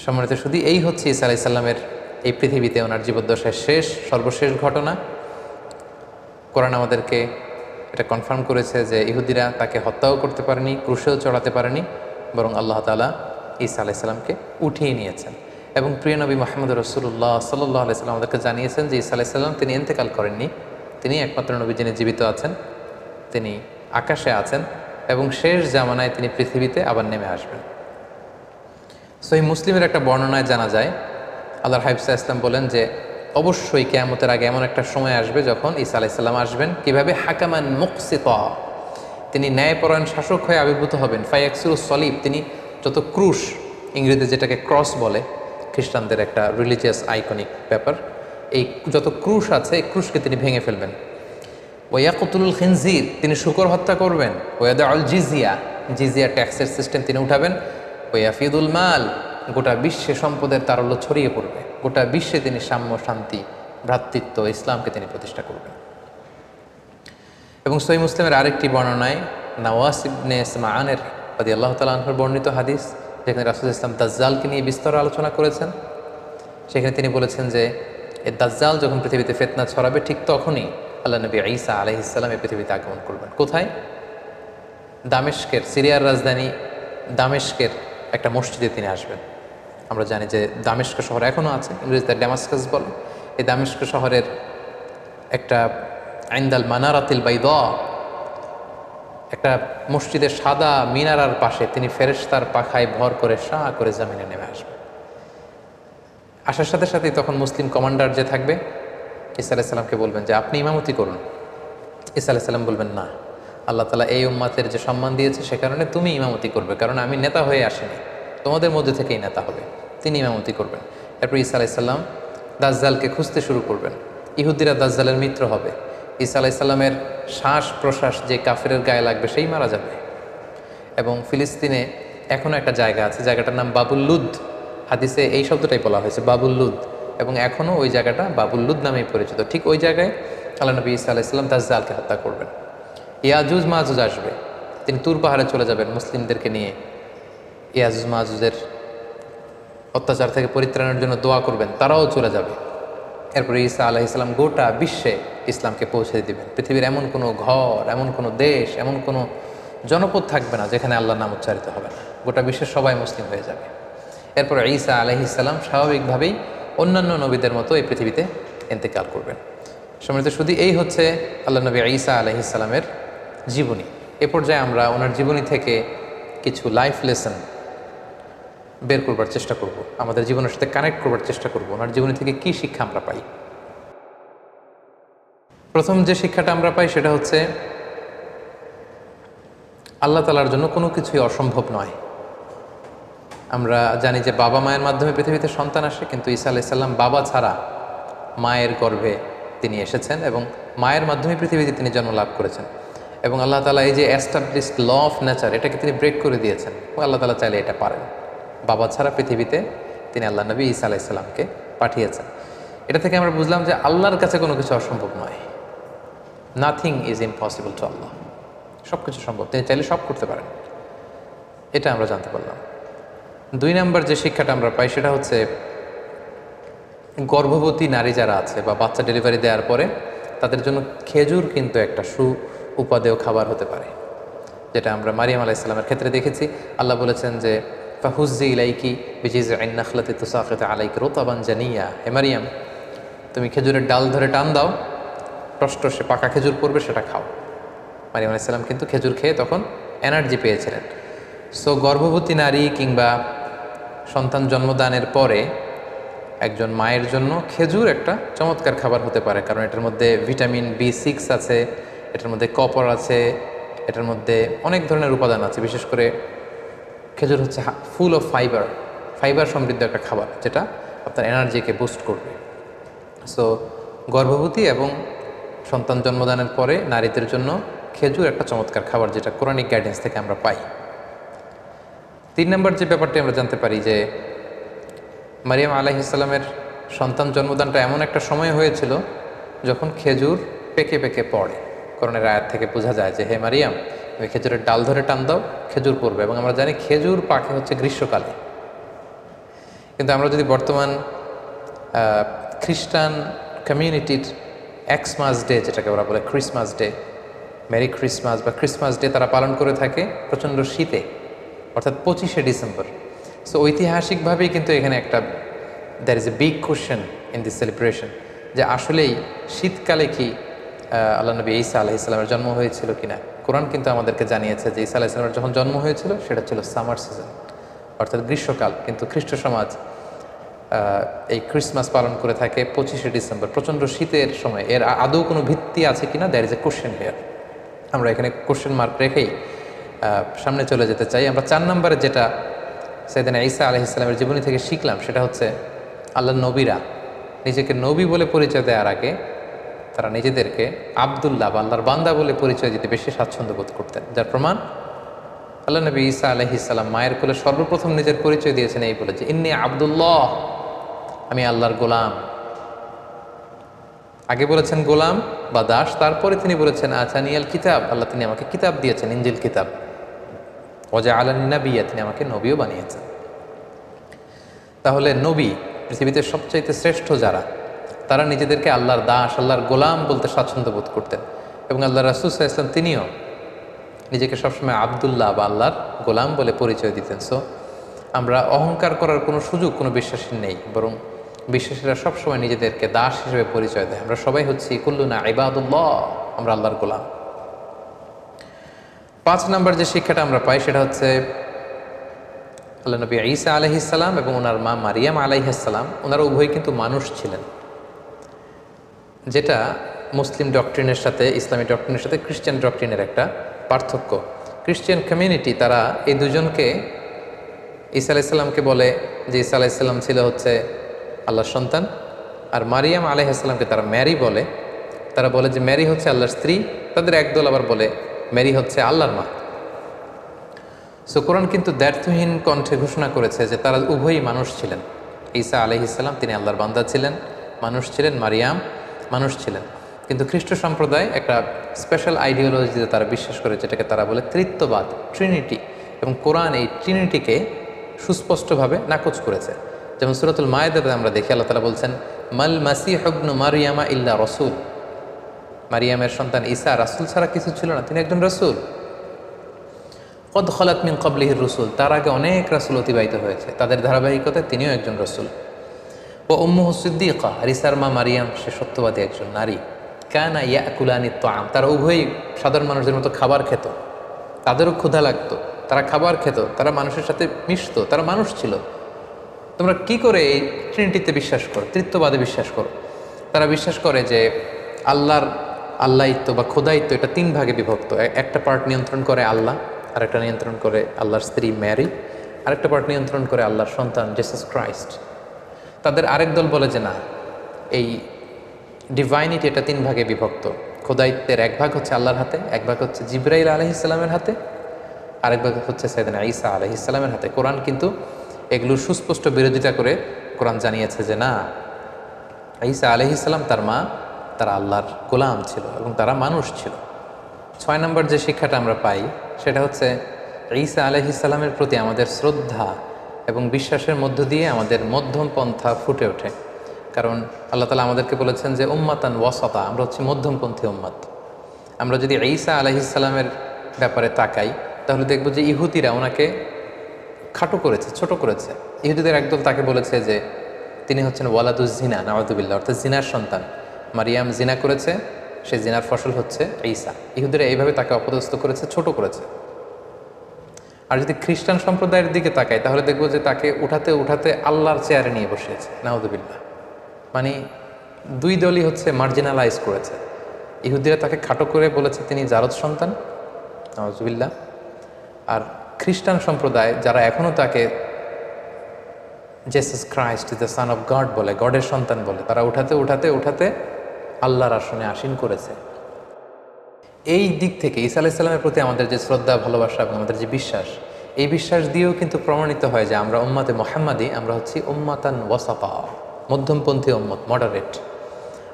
সম্মানিত শুধু এই হচ্ছে ঈসা আলাইহিস সালামের এই পৃথিবীতে ওনার জীবদ্দশায় সর্বশেষ ঘটনা। কোরআন আমাদেরকে এটা কনফার্ম করেছে যে ইহুদিরা তাকে হত্যাও করতে পারেনি, ক্রুশেও চড়াতে পারেনি, বরং আল্লাহ তাআলা ঈসা আলাইহিস সালামকে উঠিয়ে নিয়েছেন। এবং প্রিয় নবী মুহাম্মদ রাসূলুল্লাহ সাল্লাল্লাহু আলাইহি সাল্লাম আমাদেরকে জানিয়েছেন যে ঈসা আলাইহিস সালাম তিনি ইন্তেকাল করেননি, তিনি একমাত্র নবী যিনি জীবিত আছেন, তিনি আকাশে আছেন এবং শেষ জামানায় তিনি পৃথিবীতে আবার নেমে আসবেন। সহিহ মুসলিমের একটা বর্ণনায় জানা যায় আল্লাহর হাবিব সাল্লাল্লাহু আলাইহি ওয়াসাল্লাম বলেন যে অবশ্যই কিয়ামতের আগে এমন একটা সময় আসবে যখন ঈসা আলাইহিস সালাম আসবেন কিভাবে হাকামান মুকসিতা, তিনি ন্যায়পরায়ণ শাসক হয়ে আবির্ভূত হবেন। ফায়াকসুরুস সলিব, তিনি যত ক্রুশ, ইংরেজিতে যেটাকে ক্রস বলে, খ্রিস্টানদের একটা রিলিজিয়াস আইকনিক ব্যাপার, এই যত ক্রুশ আছে এই ক্রুশকে তিনি ভেঙে ফেলবেন। ওয়ায়াকতুলুল খিনজির, তিনি শূকর হত্যা করবেন। ওয়াদাউল জিজিয়া, জিজিয়া ট্যাক্সের সিস্টেম তিনি উঠাবেন। ওয়াফিদুল মাল, গোটা বিশ্বে সম্পদের তারল্য ছড়িয়ে পড়বে, গোটা বিশ্বে তিনি সাম্য, শান্তি, ভ্রাতৃত্ব, ইসলামকে তিনি প্রতিষ্ঠা করবেন। এবং সহিহ মুসলিমের আরেকটি বর্ণনায় নাওয়াস ইবনে সামআনের রাদিয়াল্লাহু তাআলা আনহুর বর্ণিত হাদিস, যেখানে রাসূল ইসলাম দাজ্জালকে নিয়ে বিস্তর আলোচনা করেছেন, সেখানে তিনি বলেছেন যে এই দাজ্জাল যখন পৃথিবীতে ফিতনা ছড়াবে ঠিক তখনই আল্লাহ নবী ঈসা আলাইহিস সালাম এই পৃথিবীতে আগমন করবেন। কোথায়? দামেস্কের, সিরিয়ার রাজধানী দামেস্কের একটা মসজিদে তিনি আসবেন। আমরা জানি যে দামেস্ক শহর এখনও আছে, ইংরেজিতে ড্যামাস্কাস বলে। এই দামেস্ক শহরের একটা আইন্দাল মানারাতিল বাইদা, একটা মসজিদের সাদা মিনারার পাশে তিনি ফেরেশতার পাখায় ভর করে শাঁ করে জামিনে নেমে আসবেন। আসার সাথে সাথেই তখন মুসলিম কমান্ডার যে থাকবে ঈসা আলাইসাল্লামকে বলবেন যে আপনি ইমামতি করুন। ঈসা আলাইসাল্লাম বলবেন না, আল্লাহ তাআলা এই উম্মাতের যে সম্মান দিয়েছে সে কারণে তুমি ইমামতি করবে, কারণ আমি নেতা হয়ে আসিনি, তোমাদের মধ্যে থেকেই নেতা হবে। তিনি ইমামতি করবেন। এরপর ঈসা আলাইসাল্লাম দাজ্জালকে খুঁজতে শুরু করবেন। ইহুদিরা দাজ্জালের মিত্র হবে। ঈসা আলাইসাল্লামের শ্বাস প্রশ্বাস যে কাফেরের গায়ে লাগবে সেই মারা যাবে। এবং ফিলিস্তিনে এখনও একটা জায়গা আছে, জায়গাটার নাম বাবুল লুদ। হাদিসে এই শব্দটাই বলা হয়েছে, বাবুল লুদ, এবং এখনও ওই জায়গাটা বাবুল লুদ নামেই পরিচিত। ঠিক ওই জায়গায় আল্লাহ নবী ঈসা আলাইসাল্লাম দাজ্জালকে হত্যা করবেন। ইয়াজুজ মাজুজ আসবে, তিনি তুর পাহাড়ে চলে যাবেন মুসলিমদেরকে নিয়ে। ইয়াজুজ মাজুজের অত্যাচার থেকে পরিত্রাণের জন্য দোয়া করবেন, তারাও চলে যাবে। এরপরে ঈসা আলাইহিসসালাম গোটা বিশ্বে ইসলামকে পৌঁছে দিবেন। পৃথিবীর এমন কোনো ঘর, এমন কোনো দেশ, এমন কোনো জনপদ থাকবে না যেখানে আল্লাহর নাম উচ্চারিত হবে না। গোটা বিশ্বের সবাই মুসলিম হয়ে যাবে। এরপর ঈসা আলাইহিসসালাম স্বাভাবিকভাবেই অন্যান্য নবীদের মতো এই পৃথিবীতে ইন্তেকাল করবেন। সম্মানিত শুধু এই হচ্ছে আল্লাহ নবী ঈসা আলাইহিসসালামের জীবনী। এ পর্যায়ে আমরা ওনার জীবনী থেকে কিছু লাইফ লেসন বের করবার চেষ্টা করব, আমাদের জীবনের সাথে কানেক্ট করবার চেষ্টা করব। ওনার জীবনী থেকে কি শিক্ষা আমরা পাই? প্রথম যে শিক্ষাটা আমরা পাই সেটা হচ্ছে আল্লাহ তাআলার জন্য কোনো কিছুই অসম্ভব নয়। আমরা জানি যে বাবা মায়ের মাধ্যমে পৃথিবীতে সন্তান আসে, কিন্তু ঈসা আলাইহিস সালাম বাবা ছাড়া মায়ের গর্ভে তিনি এসেছেন এবং মায়ের মাধ্যমে পৃথিবীতে তিনি জন্ম লাভ করেছেন। এবং আল্লাহ তাআলা এই যে এস্টাবলিশড ল অফ নেচার, এটাকে তিনি ব্রেক করে দিয়েছেন। আল্লাহ তাআলা চাইলে এটা পারেন। বাবা ছাড়া পৃথিবীতে তিনি আল্লাহ নবী ঈসা আলাইহিস সালামকে পাঠিয়েছেন। এটা থেকে আমরা বুঝলাম যে আল্লাহর কাছে কোনো কিছু অসম্ভব নয়। নাথিং ইজ ইম্পসিবল টু আল্লাহ। সব কিছু সম্ভব, তিনি চাইলে সব করতে পারেন। এটা আমরা জানতে পারলাম। 2 নম্বর যে শিক্ষাটা আমরা পাই সেটা হচ্ছে গর্ভবতী নারী যারা আছে বা বাচ্চা ডেলিভারি দেওয়ার পরে তাদের জন্য খেজুর কিন্তু একটা উপাদেয় খাবার হতে পারে, যেটা আমরা মারিয়াম আলাইহিস সালামের ক্ষেত্রে দেখেছি। আল্লাহ বলেছেন যে ফাহুজ্জি ইলাইকি বিজিজইন নাখলাতি তুসাকিত আলাইকা রুতাবান জানিয়া, হে মারিয়াম তুমি খেজুরের ডাল ধরে টান দাও, টসটসে পাকা খেজুর পড়বে, সেটা খাও। মারিয়াম আলাইহিস সালাম কিন্তু খেজুর খেয়ে তখন এনার্জি পেয়েছিলেন। সো গর্ভবতী নারী কিংবা সন্তান জন্মদানের পরে একজন মায়ের জন্য খেজুর একটা চমৎকার খাবার হতে পারে, কারণ এটার মধ্যে ভিটামিন B6 আছে, এটার মধ্যে কপার আছে, এটার মধ্যে অনেক ধরনের উপাদান আছে। বিশেষ করে খেজুর হচ্ছে ফুল অফ ফাইবার সমৃদ্ধ একটা খাবার, যেটা আপনার এনার্জিকে বুস্ট করবে। সো গর্ভবতী এবং সন্তান জন্মদানের পরে নারীদের জন্য খেজুর একটা চমৎকার খাবার, যেটা কোরআনিক গাইডেন্স থেকে আমরা পাই। 3 নম্বর যে ব্যাপারটি আমরা জানতে পারি যে মারিয়াম আলাইহিস সালামের সন্তান জন্মদানটা এমন একটা সময় হয়েছিল যখন খেজুর পেকে পেকে পড়ে। কোরআনের আয়াত থেকে বোঝা যায় যে হে মারিয়াম তুমি খেজুরের ডাল ধরে টান দাও, খেজুর পড়বে। এবং আমরা জানি খেজুর পাকে হচ্ছে গ্রীষ্মকালে। কিন্তু আমরা যদি বর্তমান খ্রিস্টান কমিউনিটির এক্সমাস ডে, যেটাকে ওরা বলে ক্রিসমাস ডে, মেরি ক্রিসমাস বা ক্রিসমাস ডে তারা পালন করে থাকে প্রচণ্ড শীতে, অর্থাৎ 25শে ডিসেম্বর। সো ঐতিহাসিকভাবেই কিন্তু এখানে একটা there is a big question in this celebration, যে আসলেই শীতকালে কি আল্লাহ নবী ঈসা আলাইহিস সালামের জন্ম হয়েছিল কিনা। কোরআন কিন্তু আমাদেরকে জানিয়েছে যে ঈসা আলাইহিস সালামের যখন জন্ম হয়েছিল সেটা ছিল সামার সিজন, অর্থাৎ গ্রীষ্মকাল। কিন্তু খ্রিস্ট সমাজ এই ক্রিসমাস পালন করে থাকে 25শে ডিসেম্বর, প্রচণ্ড শীতের সময়। এর আদৌ কোনো ভিত্তি আছে কিনা, there is a question here. আমরা এখানে কোয়েশ্চেন মার্ক রেখেই সামনে চলে যেতে চাই। আমরা 4 নম্বরে যেটা সাইয়েদনা ঈসা আলাইহিস সালামের জীবনী থেকে শিখলাম সেটা হচ্ছে আল্লাহর নবীরা নিজেকে নবী বলে পরিচয় দেওয়ার আগে তারা নিজেদেরকে আব্দুল্লাহ বা আল্লাহর বান্দা বলে পরিচয় দিতে বেশি স্বাচ্ছন্দ্য বোধ করতেন। যার প্রমাণ আল্লাহ নবী ঈসা আলাইহিস সালাম মায়ের কোলে সর্বপ্রথম নিজের পরিচয় দিয়েছেন এই বলে যে ইন্নী আব্দুল্লাহ, আমি আল্লাহর গোলাম। আগে বলেছেন গোলাম বা দাস, তারপরে তিনি বলেছেন আতানিয়াল কিতাব, আল্লাহ তিনি আমাকে কিতাব দিয়েছেন, ইনজিল কিতাব। ওয়াজআলানি নাবিয়্যা, তিনি আমাকে নবীও বানিয়েছেন। তাহলে নবী পৃথিবীতে সবচাইতে শ্রেষ্ঠ যারা, তারা নিজেদেরকে আল্লাহর দাস, আল্লাহর গোলাম বলতে স্বাচ্ছন্দ্য বোধ করতেন। এবং আল্লাহ রাসূল সাল্লাল্লাহু আলাইহি ওয়াসাল্লাম তিনিও নিজেকে সবসময় আব্দুল্লাহ বা আল্লাহর গোলাম বলে পরিচয় দিতেন। সো আমরা অহংকার করার কোনো সুযোগ কোনো বিশ্বাসীর নেই, বরং বিশ্বাসীরা সবসময় নিজেদেরকে দাস হিসেবে পরিচয় দেয়। আমরা সবাই হচ্ছি কুল্লুনা ইবাদুল্লাহ, আমরা আল্লাহর গোলাম। 5 নম্বর যে শিক্ষাটা আমরা পাই সেটা হচ্ছে আল্লাহ নবী ঈসা আলাইহিসসালাম এবং ওনার মা মারিয়াম আলাইহিসসালাম ওনারা উভয়ই কিন্তু মানুষ ছিলেন, যেটা মুসলিম ডক্ট্রিনের সাথে ইসলামী ডক্ট্রিনের সাথে খ্রিস্টান ডক্ট্রিনের একটা পার্থক্য। খ্রিস্টান কমিউনিটি তারা এই দুজনকে ঈসা আলাইহিসসালামকে বলে যে ঈসা আলাইহিসসালাম ছিল হচ্ছে আল্লাহর সন্তান, আর মারিয়াম আলাইহিসসালামকে তারা ম্যারি বলে। তারা বলে যে ম্যারি হচ্ছে আল্লাহর স্ত্রী, তাদের একদল আবার বলে ম্যারি হচ্ছে আল্লাহর মা। সো কোরআন কিন্তু দ্ব্যর্থহীন কণ্ঠে ঘোষণা করেছে যে তারা উভয়ই মানুষ ছিলেন। ঈসা আলাইহিসসালাম তিনি আল্লাহর বান্দা ছিলেন, মানুষ ছিলেন, মারিয়াম মানুষ ছিলেন। কিন্তু খ্রিস্ট সম্প্রদায় একটা স্পেশাল আইডিওলজিতে তারা বিশ্বাস করে, যেটাকে তারা বলে ত্রিত্ববাদ, ট্রিনিটি, এবং কোরআন এই ট্রিনিটিকে সুস্পষ্টভাবে নাকচ করেছে। যেমন সূরাতুল মায়েদাতে আমরা দেখি আল্লাহ তাআলা বলছেন মাল মাসিহ ইবনু মারইয়ামা ইল্লা রাসূল, মারিয়ামের সন্তান ঈসা রাসূল ছাড়া কিছু ছিল না, তিনি একজন রাসূল। কদ খলাত মিন ক্বাবলিহির রুসুল, তার আগে অনেক রাসূল অতিবাহিত হয়েছে, তাদের ধারাবাহিকতায় তিনিও একজন রাসূল। ও উম্মুহু সিদ্দীকা, আর ঈসার মা মারিয়াম সে সত্যবাদী একজন নারী। কানা ইয়াকুলানিত তাআম, তারা উভয়ই সাধারণ মানুষদের মতো খাবার খেত, তাদেরও ক্ষুধা লাগতো, তারা খাবার খেত, তারা মানুষের সাথে মিশতো, তারা মানুষ ছিল। তোমরা কি করে এই ট্রিনিটিতে বিশ্বাস করো, ত্রিত্ববাদে বিশ্বাস করো? তারা বিশ্বাস করে যে আল্লাহিত্ব বা খোদায়িত্ব এটা 3 ভাগে বিভক্ত। একটা পার্ট নিয়ন্ত্রণ করে আল্লাহ, আরেকটা নিয়ন্ত্রণ করে আল্লাহর স্ত্রী ম্যারি, আরেকটা পার্ট নিয়ন্ত্রণ করে আল্লাহর সন্তান জিসাস ক্রাইস্ট। তাদের আরেক দল বলে যে না, এই ডিভাইনিটি এটা 3 ভাগে বিভক্ত। খোদায়িত্বের 1 ভাগ হচ্ছে আল্লাহর হাতে, 1 ভাগ হচ্ছে জিবরাইল আলাইহিসসালামের হাতে, আরেক ভাগ হচ্ছে সাইয়েদনা ঈসা আলাইহিসসালামের হাতে। কোরআন কিন্তু এগুলোর সুস্পষ্ট বিরোধিতা করে কোরআন জানিয়েছে যে না, ঈসা আলাইহিসসালাম তার মা তারা আল্লাহর গোলাম ছিল এবং তারা মানুষ ছিল। 6 নম্বর যে শিক্ষাটা আমরা পাই সেটা হচ্ছে ঈসা আলাইহিসসালামের প্রতি আমাদের শ্রদ্ধা এবং বিশ্বাসের মধ্য দিয়ে আমাদের মধ্যম পন্থা ফুটে ওঠে। কারণ আল্লাহ তাআলা আমাদেরকে বলেছেন যে উম্মাতান ওয়াসাতা, আমরা হচ্ছে মধ্যমপন্থী উম্মাত। আমরা যদি ঈসা আলাইহিসসালামের ব্যাপারে তাকাই তাহলে দেখব যে ইহুদিরা ওনাকে খাটো করেছে, ছোট করেছে। ইহুদিদের একদল তাকে বলেছে যে তিনি হচ্ছেন ওয়ালাদুজ জিনা, নাউযুবিল্লাহ, অর্থাৎ জিনার সন্তান। মারিয়াম জিনা করেছে, সে জিনার ফসল হচ্ছে ঈসা। ইহুদিরা এইভাবে তাকে অপদস্থ করেছে, ছোট করেছে। আর যদি খ্রিস্টান সম্প্রদায়ের দিকে তাকাই তাহলে দেখবো যে তাকে উঠাতে উঠাতে আল্লাহর চেয়ারে নিয়ে বসিয়েছে, নাউযুবিল্লাহ। মানে 2 দলই হচ্ছে মার্জিনালাইজ করেছে। ইহুদিরা তাকে খাটো করে বলেছে তিনি জারদ সন্তান, নাউযুবিল্লাহ। আর খ্রিস্টান সম্প্রদায় যারা এখনও তাকে Jesus Christ is the son of god বলে, গডের সন্তান বলে, তারা উঠাতে উঠাতে উঠাতে আল্লাহর আসনে আসীন করেছে। এই দিক থেকে ঈসা আলাইহিস সালামের প্রতি আমাদের যে শ্রদ্ধা, ভালোবাসা এবং আমাদের যে বিশ্বাস, এই বিশ্বাস দিয়েও কিন্তু প্রমাণিত হয় যে আমরা উম্মাতে মুহাম্মাদি, আমরা হচ্ছি উম্মাতান ওয়াসাতা, মধ্যমপন্থী উম্মত, মডারেট।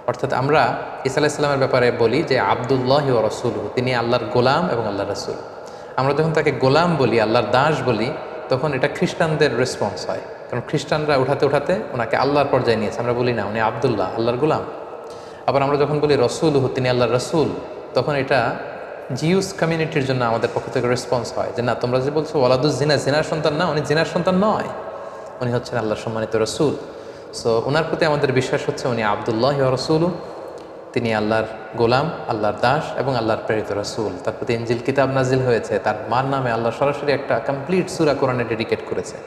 অর্থাৎ আমরা ঈসা আলাইহিস সালামের ব্যাপারে বলি যে আব্দুল্লাহি ওয়া রাসূলুহু, তিনি আল্লাহর গোলাম এবং আল্লাহর রাসূল। আমরা যখন তাকে গোলাম বলি, আল্লাহর দাস বলি, তখন এটা খ্রিস্টানদের রেসপন্স হয়। কারণ খ্রিস্টানরা উঠাতে উঠাতে ওনাকে আল্লাহর পর্যায়ে নিয়েছে। আমরা বলি না উনি আব্দুল্লাহ, আল্লাহর গোলাম। আবার আমরা যখন বলি রসুলহু, তিনি আল্লাহর রসুল, তখন এটা জিউস কমিউনিটির জন্য আমাদের পক্ষ থেকে রেসপন্স হয় যে না, তোমরা যে বলছো ওয়ালাদুজ জিনা, জিনার সন্তান না, উনি জিনার সন্তান নয়, উনি হচ্ছেন আল্লাহর সম্মানিত রসুল। সো ওনার প্রতি আমাদের বিশ্বাস হচ্ছে উনি আব্দুল্লাহ ওয়া রাসূলুহু, তিনি আল্লাহর গোলাম, আল্লাহর দাস এবং আল্লাহর প্রেরিত রাসূল। তার প্রতি ইনজিল কিতাব নাজিল হয়েছে, তার মার নামে আল্লাহ সরাসরি একটা কমপ্লিট সূরা কোরআনে ডেডিকেট করেছে।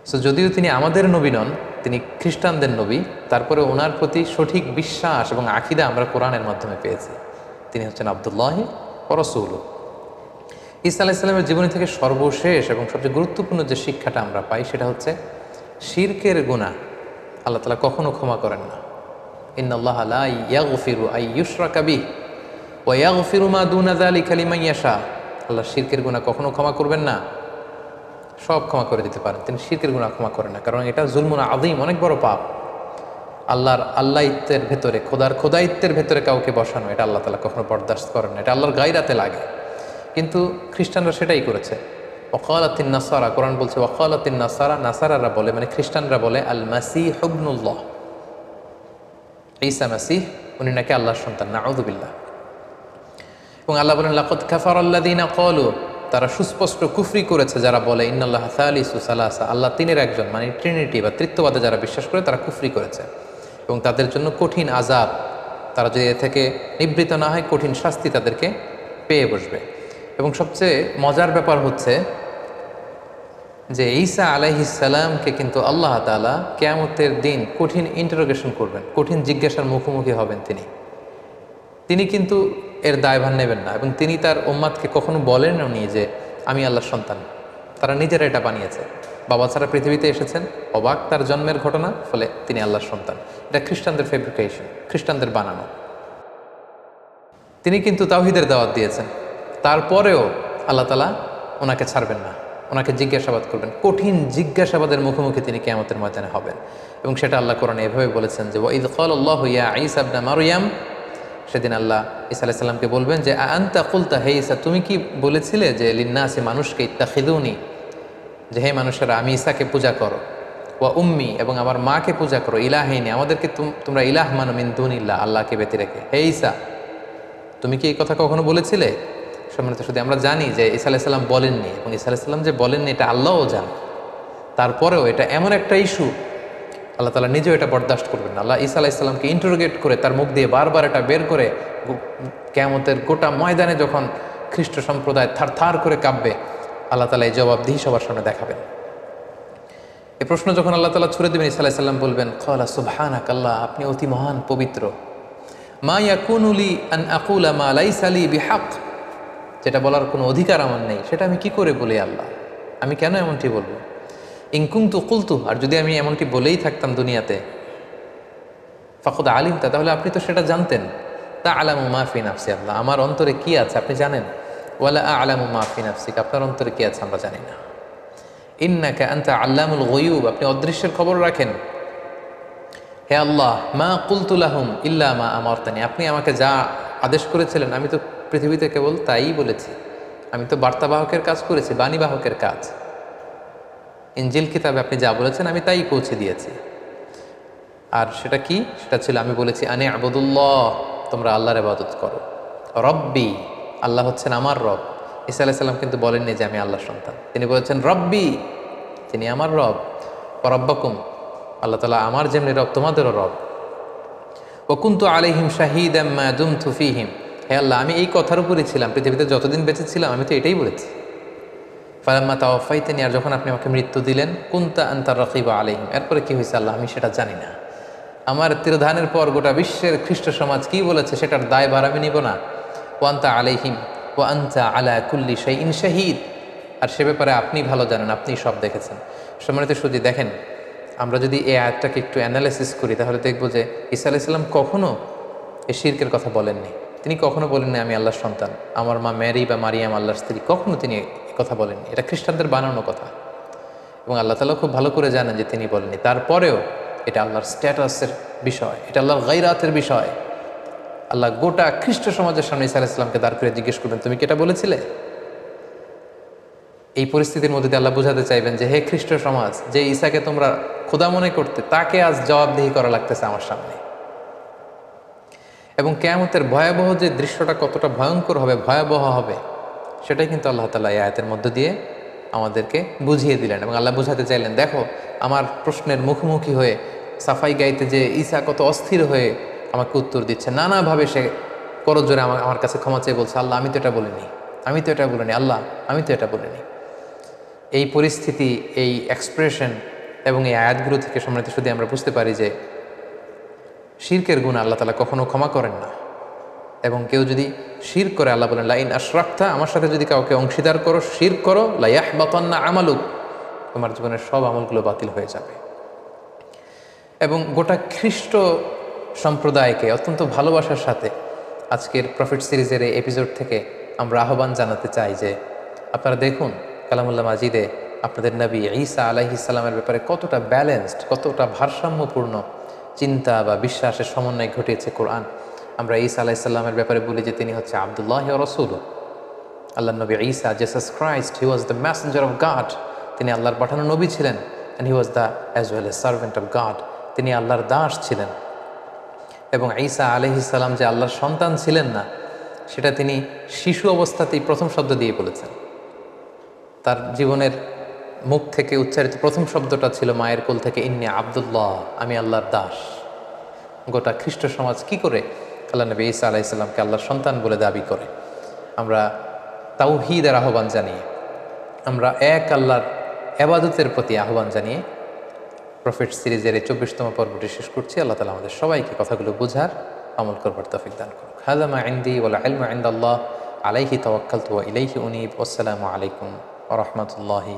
সো যদিও তিনি আমাদের নবী নন, তিনি খ্রিস্টানদের নবী, তারপরে ওনার প্রতি সঠিক বিশ্বাস এবং আকীদা আমরা কোরআনের মাধ্যমে পেয়েছি। তিনি হচ্ছেন আব্দুল্লাহি ওয়া রাসূলুহু। ঈসা আলাইহিস সালামের জীবনী থেকে সর্বশেষ এবং সবচেয়ে গুরুত্বপূর্ণ যে শিক্ষাটা আমরা পাই সেটা হচ্ছে শিরকের গুনাহ আল্লাহ তাআলা কখনো ক্ষমা করেন না। ইন্নাল্লাহা লা ইয়াগফিরু আন ইউশরাকা বিহি ওয়া ইয়াগফিরু মা দুনা যালিকা লিমান ইয়াশা। আল্লাহ শিরকের গুনাহ কখনো ক্ষমা করবেন না, সব ক্ষমা করে দিতে পারেন, তিনি শিরকের গুনাহ ক্ষমা করেন না। কারণ এটা জুলমুন আযীম, অনেক বড় পাপ। আল্লাহর আল্লাহিত্বের ভেতরে, খোদাইত্বের ভেতরে কাউকে বসানো, এটা আল্লাহ তাআলা কখনো বরদাস্ত করেন না, এটা আল্লাহর গায়রাতে লাগে। কিন্তু খ্রিস্টানরা সেটাই করেছে। ওয়াকালাতিন নাসারা, কোরআন বলছে ওয়াকালাতিন নাসারা, নাসারারা বলে, মানে খ্রিস্টানরা বলে আল মাসীহ ইবনুল্লাহ, ঈসা মাসীহ উনি নাকি আল্লাহর সন্তান, নাউযুবিল্লাহ। এবং আল্লাহ বলেন লাকাদ কাফারাল্লাযীনা ক্বালু, তারা সুস্পষ্ট কুফরি করেছে যারা বলে ইন্নাল্লাহা সালিসু সালাসা, আল্লাহ তিনের একজন, মানে ট্রিনিটি বা ত্রিত্ববাদে যারা বিশ্বাস করে তারা কুফরি করেছে। এবং তাদের জন্য কঠিন আযাব, তারা যদি এ থেকে নিবৃত না হয় কঠিন শাস্তি তাদেরকে পেয়ে বসবে। এবং সবচেয়ে মজার ব্যাপার হচ্ছে যে ঈসা আলাইহিস সালামকে কিন্তু আল্লাহ তাআলা কিয়ামতের দিন কঠিন ইন্টারোগেশন করবেন, কঠিন জিজ্ঞাসার মুখোমুখি হবেন তিনি কিন্তু এর দায়ভার নেবেন না, এবং তিনি তার উম্মাদকে কখনো বলেনও নি যে আমি আল্লাহর সন্তান। তারা নিজেরা এটা বানিয়েছে, বাবা ছাড়া পৃথিবীতে এসেছেন, অবাক তার জন্মের ঘটনা, ফলে তিনি আল্লাহর সন্তান। এটা খ্রিস্টানদের ফেব্রিকেশন, খ্রিস্টানদের বানানো। তিনি কিন্তু তাওহীদের দাওয়াত দিয়েছেন, তারপরেও আল্লাহ তাআলা ওনাকে ছাড়বেন না, ওনাকে জিজ্ঞাসাবাদ করবেন। কঠিন জিজ্ঞাসাবাদের মুখোমুখি তিনি কিয়ামতের ময়দানে হবেন, এবং সেটা আল্লাহ কোরআনে এভাবে বলেছেন যে ওয়াইদ ক্বালাল্লাহু ইয়া ঈসা ইবনে মারইয়াম, সেদিন আল্লাহ ঈসা আলাইহিস সালামকে বলবেন যে আনতা কুলতা, হে ঈসা তুমি কি বলেছিলে যে লিন্নাসি মানুষকে ইত্তাখিযুনি, যে হে মানুষেরা আমি ঈসাকে পূজা করো, ওয়া উম্মি এবং আমার মাকে পূজা করো, ইলাহাইনি আমাদেরকে তোমরা ইলাহ মানো মিন দুনিল্লাহ আল্লাহকে ব্যতি রেখে। হে ঈসা তুমি কি এই কথা কখনো বলেছিলে? সম্মানিত শুধু আমরা জানি যে ঈসা আলাইহিস সালাম বলেননি, এবং ঈসা আলাইহিস সালাম যে বলেননি এটা আল্লাহও জানেন। তারপরেও এটা এমন একটা ইস্যু, আল্লাহ তাআলা নিজেও এটা বরদাস্ত করবেন না। আল্লাহ ঈসা আলাইহিস সালামকে ইন্টারোগেট করে তার মুখ দিয়ে বারবার এটা বের করে কিয়ামতের গোটা ময়দানে যখন খ্রিস্ট সম্প্রদায় থার করে কাঁপবে, আল্লাহ তাআলা এই জবাবদিহি সবার সামনে দেখাবেন। এই প্রশ্ন যখন আল্লাহ তাআলা ছুড়ে দেবেন, ঈসা আলাইহিস সালাম বলবেন ক্বালা সুবহানাক, আল্লাহ আপনি অতি মহান পবিত্র। মা ইয়াকুনু লি আন আকুলা মা লাইসা লি বিহাক, যেটা বলার কোনো অধিকার আমার নেই সেটা আমি কি করে বলি আল্লাহ, আমি কেন এমনটি বলবো? ইন কুনতু কুলতু, আর যদি আমি এমনটি বলেই থাকতাম দুনিয়াতে, ফাকাদ আলিমতা, তাহলে আপনি তো সেটা জানতেন। তা'লামু মা ফি নাফসি, আল্লাহ আমার অন্তরে কি আছে আপনি জানেন। ওয়ালা আ'লামু মা ফি নাফসিক, আপনার অন্তরে কি আছে আমরা জানি না। ইন্নাকা আনতা আল্লামুল গুয়ুব, আপনি অদৃশ্যের খবর রাখেন। হে আল্লাহ মা কুলতু লাহুম ইল্লা মা আমারতানি, আপনি আমাকে যা আদেশ করেছিলেন আমি তো পৃথিবীতে কেবল তাই বলেছি। আমি তো বার্তাবাহকের কাজ করেছি, বাণীবাহকের কাজ। ইনজিল কিতাবে আপনি যা বলেছেন আমি তাই পৌঁছে দিয়েছি। আর সেটা কি? সেটা ছিল আমি বলেছি আনে আবুদুল্লাহ, তোমরা আল্লাহর ইবাদত করো। রব্বি, আল্লাহ হচ্ছেন আমার রব। ঈসা আলাইহিস সালাম কিন্তু বলেননি যে আমি আল্লাহর সন্তান, তিনি বলেছেন রব্বি, তিনি আমার রব। রব্বাকুম, আল্লাহ তাআলা আমার যেমনি রব তোমাদেরও রব। ওয়া কুনতু আলাইহিম শাহীদাম মা দুমতু ফীহিম, হে আল্লাহ আমি এই কথার উপরই ছিলাম পৃথিবীতে যতদিন বেঁচে ছিলাম, আমি তো এটাই বলেছি। ফালাম্মা তাওয়াফাইতানি, আর যখন আপনি আমাকে মৃত্যু দিলেন, কুনতা আনতার রাকিবা আলাইহিম, এরপরে কি হয়েছে আল্লাহ আমি সেটা জানি না। আমার তিরোধানের পর গোটা বিশ্বের খ্রিস্ট সমাজ কি বলেছে সেটার দায়ভার আমি নিব না। ওয়া আনতা আলাইহিম ওয়া আনতা আলা কুল্লি শাইইন শাহীদ, আর সে ব্যাপারে আপনি ভালো জানেন, আপনি সব দেখেছেন। সম্মানিত সুধী, দেখেন আমরা যদি এই আয়াতটাকে একটু অ্যানালাইসিস করি তাহলে দেখব যে ঈসা আলাইহিস সালাম কখনো এই শিরকের কথা বলেননি। তিনি কখনো বলেননি আমি আল্লাহর সন্তান, আমার মা ম্যারি বা মারিয়াম আল্লাহর স্ত্রী, কখনো তিনি কথা বলেননি। এটা খ্রিস্টানদের বানানো কথা, এবং আল্লাহ তাআলা খুব ভালো করে জানেন যে তিনি বলেননি। তারপরেও এটা আল্লাহর স্ট্যাটাসের বিষয়, এটা আল্লাহর গায়রাতের বিষয়। আল্লাহ গোটা খ্রিস্ট সমাজের সামনে ঈসা আলাইহিস সালামকে দাঁড় করে জিজ্ঞেস করবেন তুমি কি এটা বলেছিলে? এই পরিস্থিতির মধ্যে দিয়ে আল্লাহ বোঝাতে চাইবেন যে হে খ্রিস্ট সমাজ, যে ঈসাকে তোমরা খোদা মনে করতে, তাকে আজ জবাবদিহি করা লাগতেছে আমার সামনে। এবং কিয়ামতের ভয়াবহ যে দৃশ্যটা কতটা ভয়ঙ্কর হবে, ভয়াবহ হবে, সেটাই কিন্তু আল্লাহ তাআলা এই আয়াতের মধ্য দিয়ে আমাদেরকে বুঝিয়ে দিলেন। এবং আল্লাহ বুঝাতে চাইলেন দেখো আমার প্রশ্নের মুখোমুখি হয়ে সাফাই গাইতে যে ঈসা কত অস্থির হয়ে আমাকে উত্তর দিচ্ছে, নানাভাবে সে করজোরে আমার কাছে ক্ষমা চেয়ে বলছে আল্লাহ আমি তো এটা বলিনি, আমি তো এটা বলিনি, আল্লাহ আমি তো এটা বলিনি। এই পরিস্থিতি, এই এক্সপ্রেশন এবং এই আয়াতগুলো থেকে সম্মানিত শুধু আমরা বুঝতে পারি যে শিরকের গুনাহ আল্লাহ তাআলা কখনো ক্ষমা করেন না। এবং কেউ যদি শিরক করে, আল্লাহ বলেন লাইন আশরাকতা, আমার সাথে যদি কাউকে অংশীদার করো, শিরক করো, লা ইয়াহবাতান্না আমালুক, তোমার জীবনের সব আমলগুলো বাতিল হয়ে যাবে। এবং গোটা খ্রিস্ট সম্প্রদায়কে অত্যন্ত ভালোবাসার সাথে আজকের প্রফিট সিরিজের এই এপিসোড থেকে আমরা আহ্বান জানাতে চাই যে আপনারা দেখুন কালামুল্লাহ মাজিদে আপনাদের নবী ঈসা আলাইহিস সালামের ব্যাপারে কতটা ব্যালেন্সড, কতটা ভারসাম্যপূর্ণ চিন্তা বা বিশ্বাসের সমন্বয় ঘটিয়েছে কোরআন। আমরা ঈসা আলাইহিস সালামের ব্যাপারে বলি যে তিনি হচ্ছে আব্দুল্লাহ ওয়া রাসূলুহু, আল্লাহর নবী Isa, Jesus Christ, he was the messenger of God, তিনি আল্লাহর পাঠানো নবী ছিলেন। And he was the as well a servant of God, তিনি আল্লাহর দাস ছিলেন। এবং ঈসা আলাইহিস সালাম যে আল্লাহর সন্তান ছিলেন না, সেটা তিনি শিশু অবস্থাতেই প্রথম শব্দ দিয়ে বলেছেন। তার জীবনের মুখ থেকে উচ্চারিত প্রথম শব্দটা ছিল মায়ের কোল থেকে ইন্নী আব্দুল্লাহ, আমি আল্লাহর দাস। গোটা খ্রিস্ট সমাজ কি করে আল্লাহ নবী ঈসা আলাইহিস সালামকে আল্লাহর সন্তান বলে দাবি করে? আমরা তাওহীদের আহ্বান জানিয়ে, আমরা এক আল্লাহর এবাদতের প্রতি আহ্বান জানিয়ে প্রফেট সিরিজের এই 24তম পর্বটি শেষ করছি। আল্লাহ তাআলা আমাদের সবাইকে কথাগুলো বোঝার, আমল করবার তৌফিক দান করুন। হাযা মা ইনদি ওয়াল ইলমু ইনদাল্লাহ আলাইহি তাওয়াক্কালতু ওয়া ইলাইহি উনীব। আসসালামু আলাইকুম ওয়া রাহমাতুল্লাহি